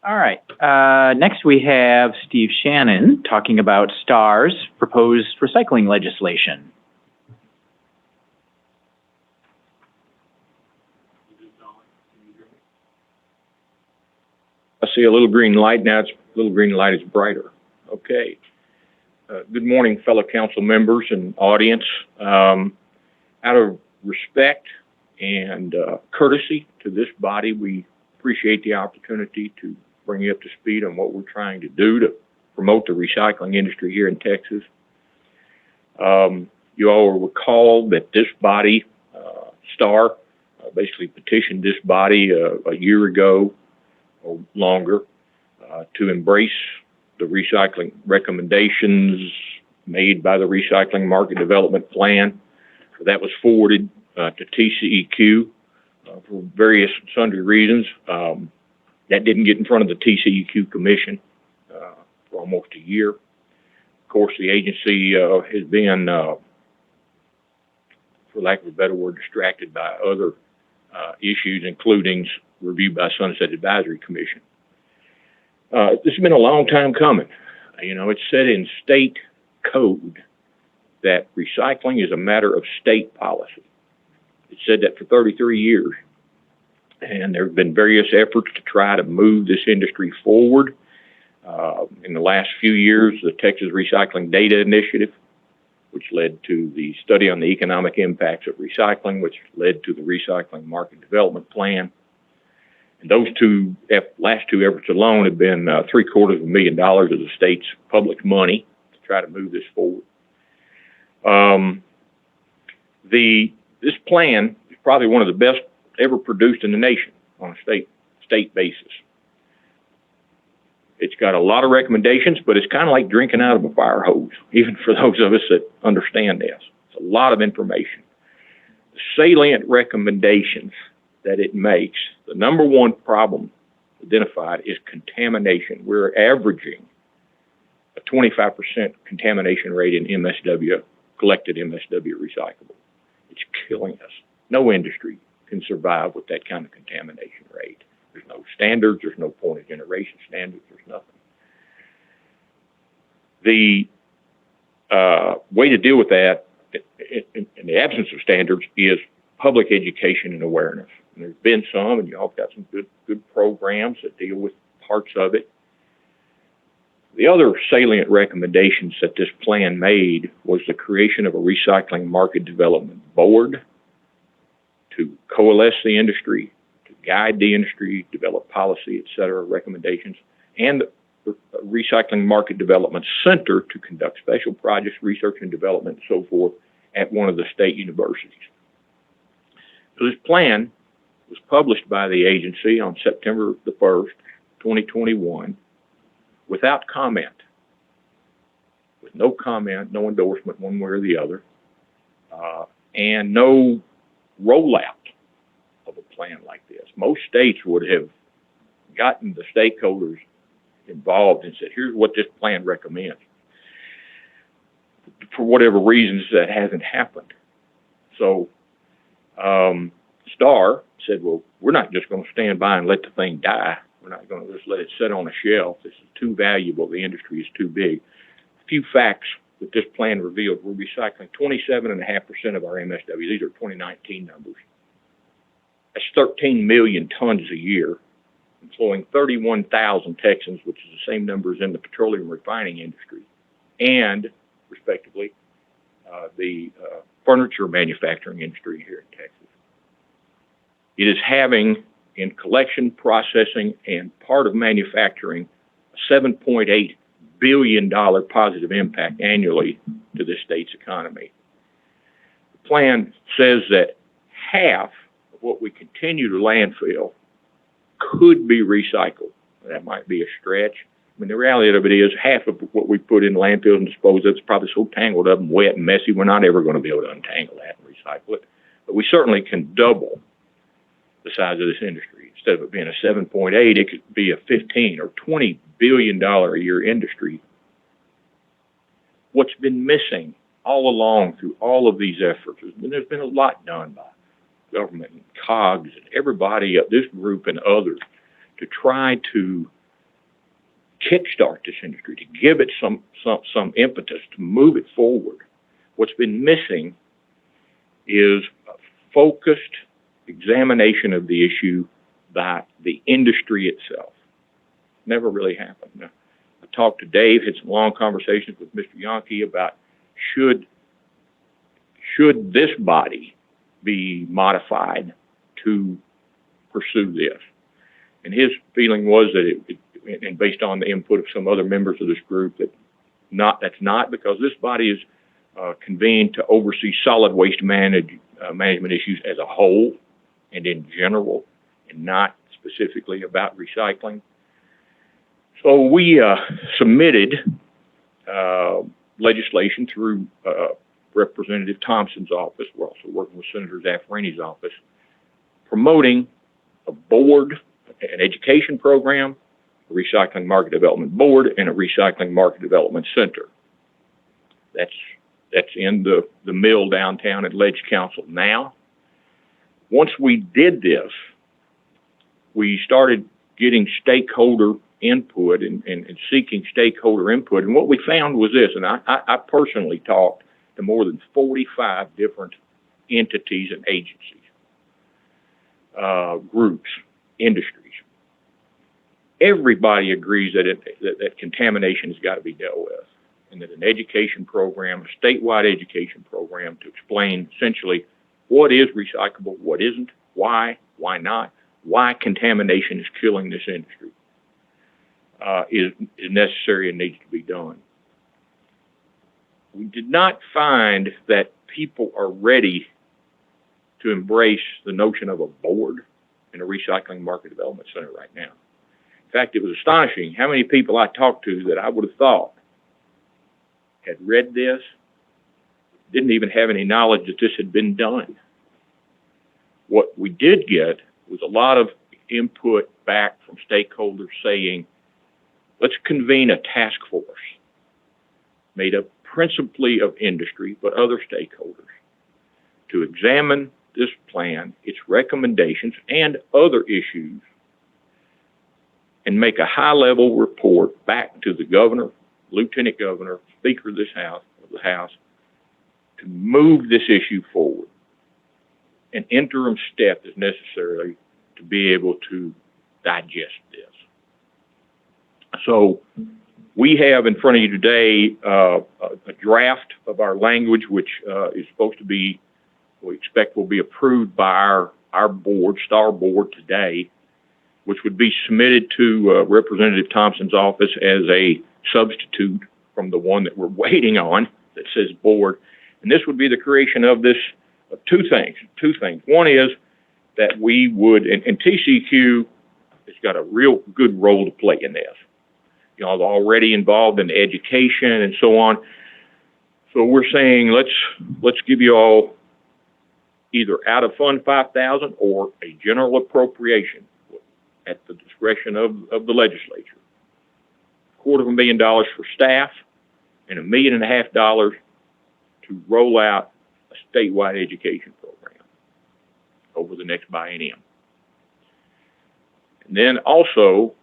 All right, next we have Steve Shannon talking about STAR's proposed recycling legislation. I see a little green light now. It's little green light is brighter. Okay. Good morning, fellow council members and audience. Out of respect and courtesy to this body, we appreciate the opportunity to bring you up to speed on what we're trying to do to promote the recycling industry here in Texas. You all will recall that this body, STAR, basically petitioned this body a year ago or longer to embrace the recycling recommendations made by the Recycling Market Development Plan. So that was forwarded to TCEQ for various sundry reasons. That didn't get in front of the TCEQ Commission for almost a year. Of course, the agency has been, for lack of a better word, distracted by other issues, including review by Sunset Advisory Commission. This has been a long time coming. You know, it's said in state code that recycling is a matter of state policy. It said that for 33 years. And there have been various efforts to try to move this industry forward. In the last few years, the Texas Recycling Data Initiative, which led to the study on the economic impacts of recycling, which led to the Recycling Market Development Plan. And those last two efforts alone have been $750,000 of the state's public money to try to move this forward. This plan is probably one of the best ever produced in the nation on a state basis. It's got a lot of recommendations, but it's kind of like drinking out of a fire hose, even for those of us that understand this. It's a lot of information. The salient recommendations that it makes, the number one problem identified is contamination. We're averaging a 25% contamination rate in MSW, collected MSW recyclable. It's killing us. No industry can survive with that kind of contamination rate. There's no standards, there's no point of generation standards, there's nothing. The way to deal with that in the absence of standards is public education and awareness. And there's been some, and y'all got some good programs that deal with parts of it. The other salient recommendations that this plan made was the creation of a recycling market development board to coalesce the industry, to guide the industry, develop policy, et cetera, recommendations, and the Recycling Market Development Center to conduct special projects, research and development, and so forth at one of the state universities. So this plan was published by the agency on September the 1st, 2021, without comment, with no comment, no endorsement one way or the other, and no rollout of a plan like this. Most states would have gotten the stakeholders involved and said, here's what this plan recommends. For whatever reasons, that hasn't happened. So STAR said, well, we're not just going to stand by and let the thing die. We're not going to just let it sit on a shelf. This is too valuable. The industry is too big. A few facts that this plan revealed. We're recycling 27.5% of our MSW. These are 2019 numbers. That's 13 million tons a year, employing 31,000 Texans, which is the same numbers in the petroleum refining industry. And, respectively, the furniture manufacturing industry here in Texas. It is having, in collection, processing, and part of manufacturing, a $7.8 billion positive impact annually to this state's economy. The plan says that half of what we continue to landfill could be recycled. That might be a stretch. I mean, the reality of it is half of what we put in landfill and dispose of is probably so tangled up and wet and messy, we're not ever going to be able to untangle that and recycle it. But we certainly can double the size of this industry. Instead of it being a 7.8, it could be a 15 or $20 billion a year industry. What's been missing all along through all of these efforts, there's been a lot done by government and COGS and everybody of this group and others to try to kickstart this industry, to give it some impetus, to move it forward. What's been missing is a focused examination of the issue by the industry itself. Never really happened. Now, I talked to Dave, had some long conversations with Mr. Yankee about should this body be modified to pursue this. And his feeling was that and based on the input of some other members of this group, that's not because this body is convened to oversee solid waste management issues as a whole and in general, and not specifically about recycling. So we submitted legislation through Representative Thompson's office. We're also working with Senator Zaffarini's office, promoting a board, an education program, a recycling market development board, and a recycling market development center. That's in the mill downtown at Ledge Council now. Once we did this, we started getting stakeholder input and seeking stakeholder input. And what we found was this, and I personally talked to more than 45 different entities and agencies, groups, industries. Everybody agrees that contamination has got to be dealt with, and that an education program, a statewide education program to explain essentially what is recyclable, what isn't, why not, why contamination is killing this industry is necessary and needs to be done. We did not find that people are ready to embrace the notion of a board in a recycling market development center right now. In fact, it was astonishing how many people I talked to that I would have thought had read this, didn't even have any knowledge that this had been done. What we did get was a lot of input back from stakeholders saying, let's convene a task force made up principally of industry, but other stakeholders, to examine this plan, its recommendations, and other issues, and make a high-level report back to the governor, lieutenant governor, speaker of the House, to move this issue forward. An interim step is necessary to be able to digest this. So we have in front of you today a draft of our language, which is supposed to be, we expect will be approved by our board, STAR board today, which would be submitted to Representative Thompson's office as a substitute from the one that we're waiting on that says board. And this would be the creation of this, two things. One is that we would, and TCEQ has got a real good role to play in this. You know, already involved in education and so on. So we're saying, let's give you all either out of Fund 5,000 or a general appropriation at the discretion of the legislature. $250,000 for staff and $1.5 million to roll out a statewide education program over the next biennium. And then also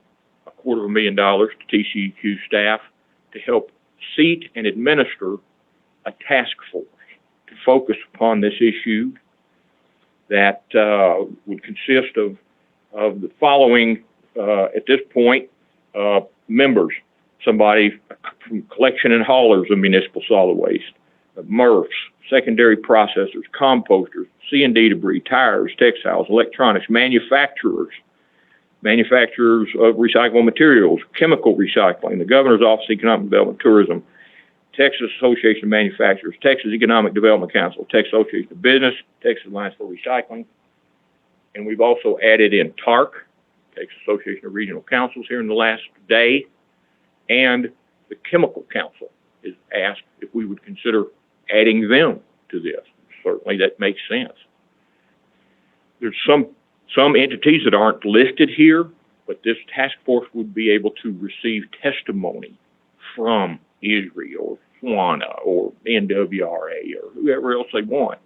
$250,000 to TCEQ staff to help seat and administer a task force to focus upon this issue that would consist of the following, at this point, members, somebody from collection and haulers of municipal solid waste, MRFs, secondary processors, composters, C&D debris, tires, textiles, electronics, manufacturers of recyclable materials, chemical recycling, the Governor's Office of Economic Development, Tourism, Texas Association of Manufacturers, Texas Economic Development Council, Texas Association of Business, Texas Alliance for Recycling, and we've also added in TARC, Texas Association of Regional Councils, here in the last day, and the Chemical Council is asked if we would consider adding them to this. Certainly that makes sense. There's some entities that aren't listed here, but this task force would be able to receive testimony from ISRI or SWANA or MSWRRAC or whoever else they want.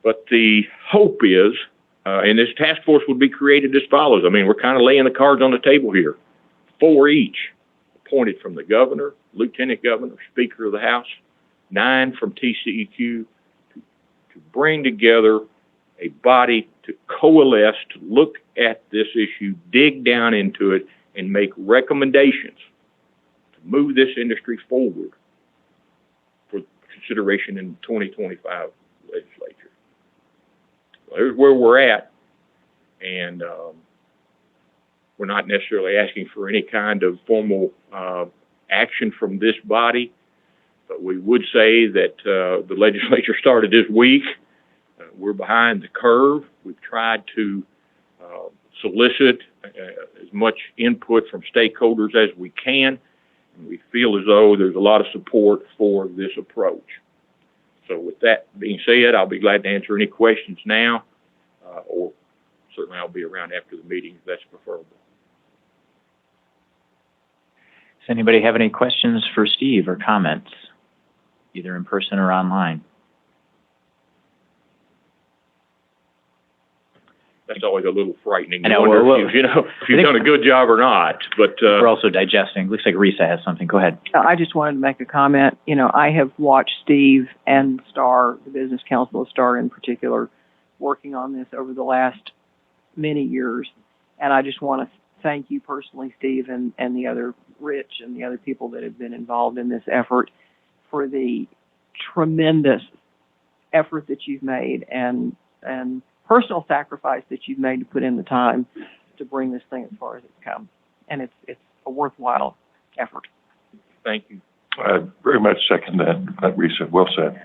But the hope is, and this task force would be created as follows. I mean, we're kind of laying the cards on the table here. 4 each, appointed from the governor, lieutenant governor, speaker of the House, 9 from TCEQ, to bring together a body to coalesce, to look at this issue, dig down into it, and make recommendations to move this industry forward for consideration in the 2025 legislature. So here's where we're at, and we're not necessarily asking for any kind of formal action from this body, but we would say that the legislature started this week. We're behind the curve. We've tried to solicit as much input from stakeholders as we can, and we feel as though there's a lot of support for this approach. So with that being said, I'll be glad to answer any questions now, or certainly I'll be around after the meeting if that's preferable. Does anybody have any questions for Steve or comments, either in person or online? That's always a little frightening. I know, if you've done a good job or not, but we're also digesting. Looks like Risa has something. Go ahead. I just wanted to make a comment. You know, I have watched Steve and STAR, the Business Council of STAR in particular, working on this over the last many years. And I just want to thank you personally, Steve, and the other Rich and the other people that have been involved in this effort for the tremendous effort that you've made and personal sacrifice that you've made to put in the time to bring this thing as far as it's come. And it's a worthwhile effort. Thank you. I very much second that Risa. Well said.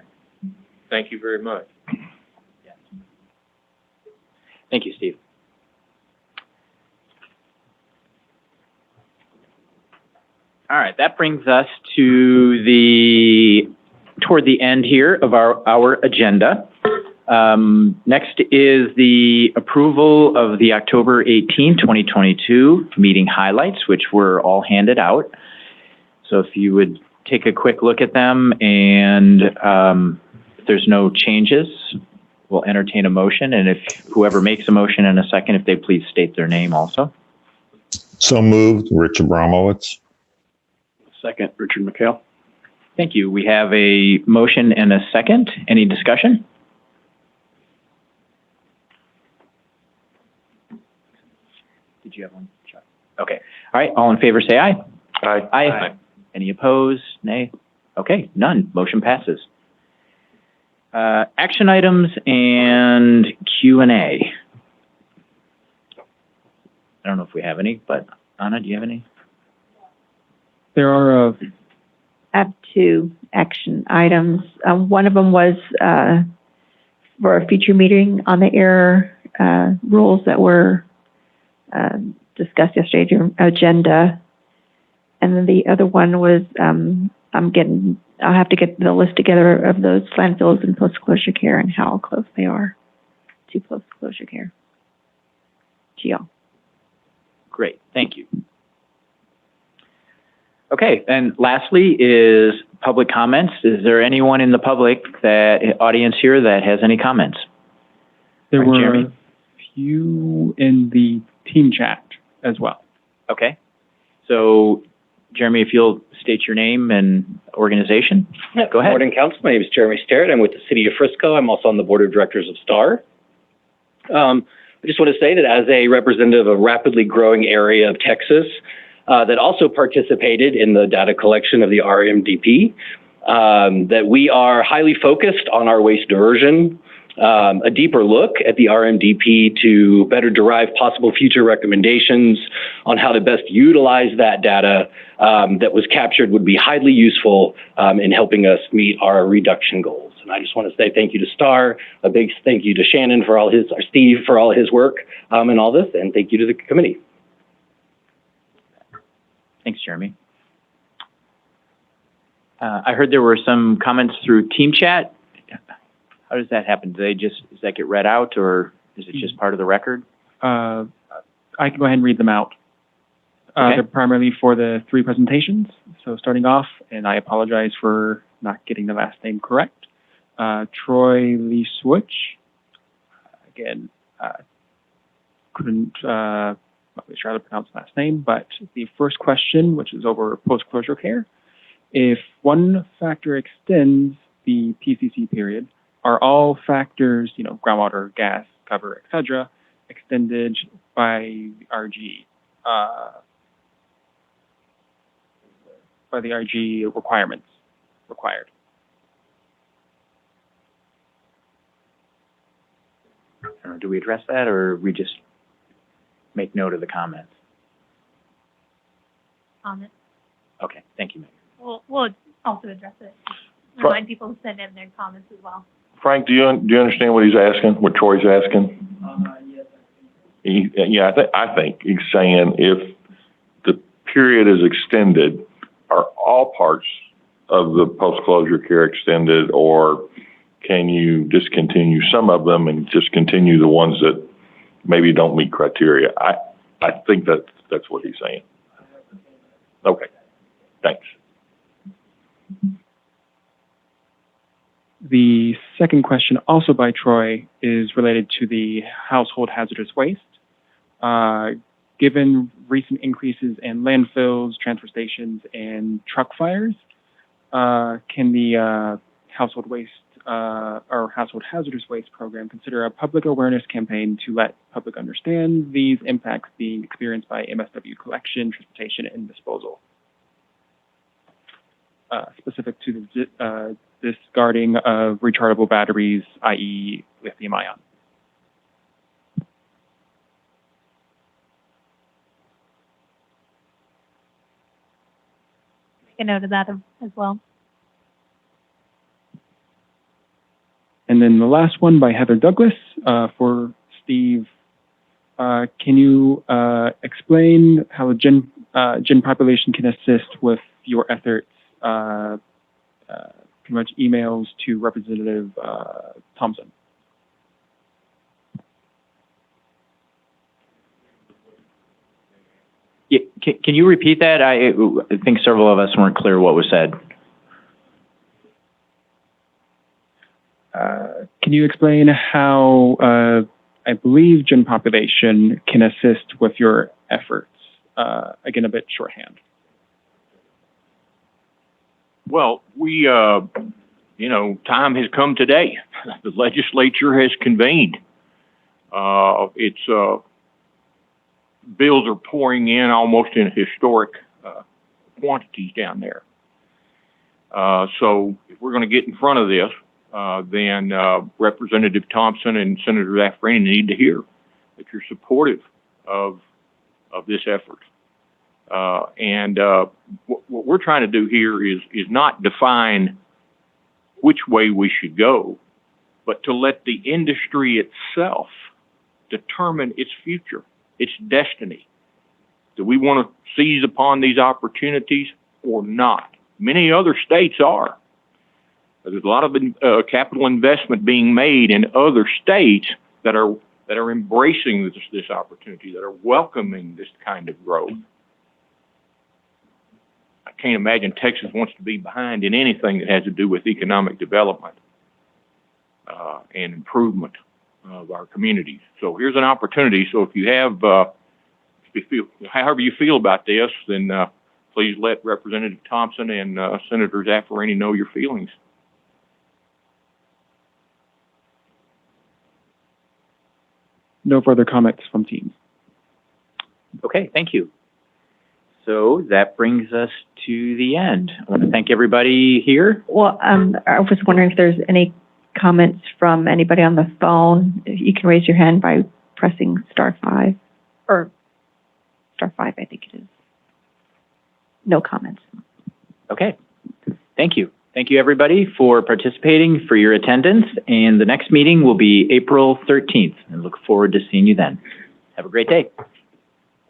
Thank you very much. Thank you, Steve. All right, that brings us to toward the end here of our agenda. Next is the approval of the October 18, 2022 meeting highlights, which were all handed out. So if you would take a quick look at them, and if there's no changes, we'll entertain a motion. And if whoever makes a motion in a second, if they please state their name also. So moved, Rich Abramowitz. Second, Richard McHale. Thank you. We have a motion and a second. Any discussion? Did you have one, Chuck? Okay. All right. All in favor, say aye. Aye. Aye. Any opposed? Nay? Okay. None. Motion passes. Action items and Q&A. I don't know if we have any, but Anna, do you have any? There are I have 2 action items. One of them was for a future meeting on the error rules that were discussed yesterday during agenda. And then the other one was I'll have to get the list together of those landfills in post-closure care and how close they are to post-closure care. To y'all. Great. Thank you. Okay, and lastly is public comments. Is there anyone in the public audience here that has any comments? There right, were Jeremy? a few in the team chat as well. Okay. So, Jeremy, if you'll state your name and organization. Go ahead. Good morning, Council. My name is Jeremy Sterrett. I'm with the City of Frisco. I'm also on the Board of Directors of STAR. I just want to say that as a representative of a rapidly growing area of Texas, that also participated in the data collection of the RMDP. that we are highly focused on our waste diversion, a deeper look at the RMDP to better derive possible future recommendations on how to best utilize that data that was captured would be highly useful in helping us meet our reduction goals. And I just want to say thank you to Star, a big thank you to Shannon for all his, or Steve for all his work and all this, and thank you to the committee. Thanks, Jeremy. I heard there were some comments through team chat. How does that happen? Does that get read out, or is it just part of the record? I can go ahead and read them out. Okay. They're primarily for the 3 presentations. So starting off, and I apologize for not getting the last name correct, Troy Lee Switch. Again, couldn't make sure how to pronounce the last name, but the first question, which is over post-closure care, if one factor extends the PCC period, are all factors, groundwater, gas, cover, etc., extended by RG, by the RG requirements required? Or do we address that, or we just make note of the comments? Comment. Okay, thank you, Megan. We'll also address it. Remind people to send in their comments as well. Frank, do you understand what he's asking, what Troy's asking? Yes. I think he's saying if the period is extended, are all parts of the post-closure care extended, or can you discontinue some of them and just continue the ones that maybe don't meet criteria? I think that's what he's saying. Okay, thanks. The second question, also by Troy, is related to the household hazardous waste. Given recent increases in landfills, transfer stations, and truck fires, can the household waste or household hazardous waste program consider a public awareness campaign to let public understand these impacts being experienced by MSW collection, transportation, and disposal? Specific to the discarding of rechargeable batteries, i.e. lithium-ion. Make a note of that as well. And then the last one by Heather Douglas for Steve. Can you explain how the gen population can assist with your efforts? Pretty much emails to Representative Thompson. Yeah, can you repeat that? I think several of us weren't clear what was said. Can you explain how I believe gen population can assist with your efforts? Again, a bit shorthand. Well, we, time has come today. The legislature has convened. Bills are pouring in almost in historic quantities down there. So if we're going to get in front of this, then Representative Thompson and Senator Zaffarani need to hear that you're supportive of this effort. What we're trying to do here is not define which way we should go, but to let the industry itself determine its future, its destiny. Do we want to seize upon these opportunities or not? Many other states are. There's a lot of capital investment being made in other states that are embracing this opportunity, that are welcoming this kind of growth. I can't imagine Texas wants to be behind in anything that has to do with economic development and improvement of our communities. So here's an opportunity. So if you have, however you feel about this, then please let Representative Thompson and Senator Zaffarani know your feelings. No further comments from teams. Okay, thank you. So that brings us to the end. I want to thank everybody here. Well, I was wondering if there's any comments from anybody on the phone. You can raise your hand by pressing *5 or *5, I think it is. No comments. Okay. Thank you. Thank you, everybody, for participating, for your attendance. And the next meeting will be April 13th. And look forward to seeing you then. Have a great day.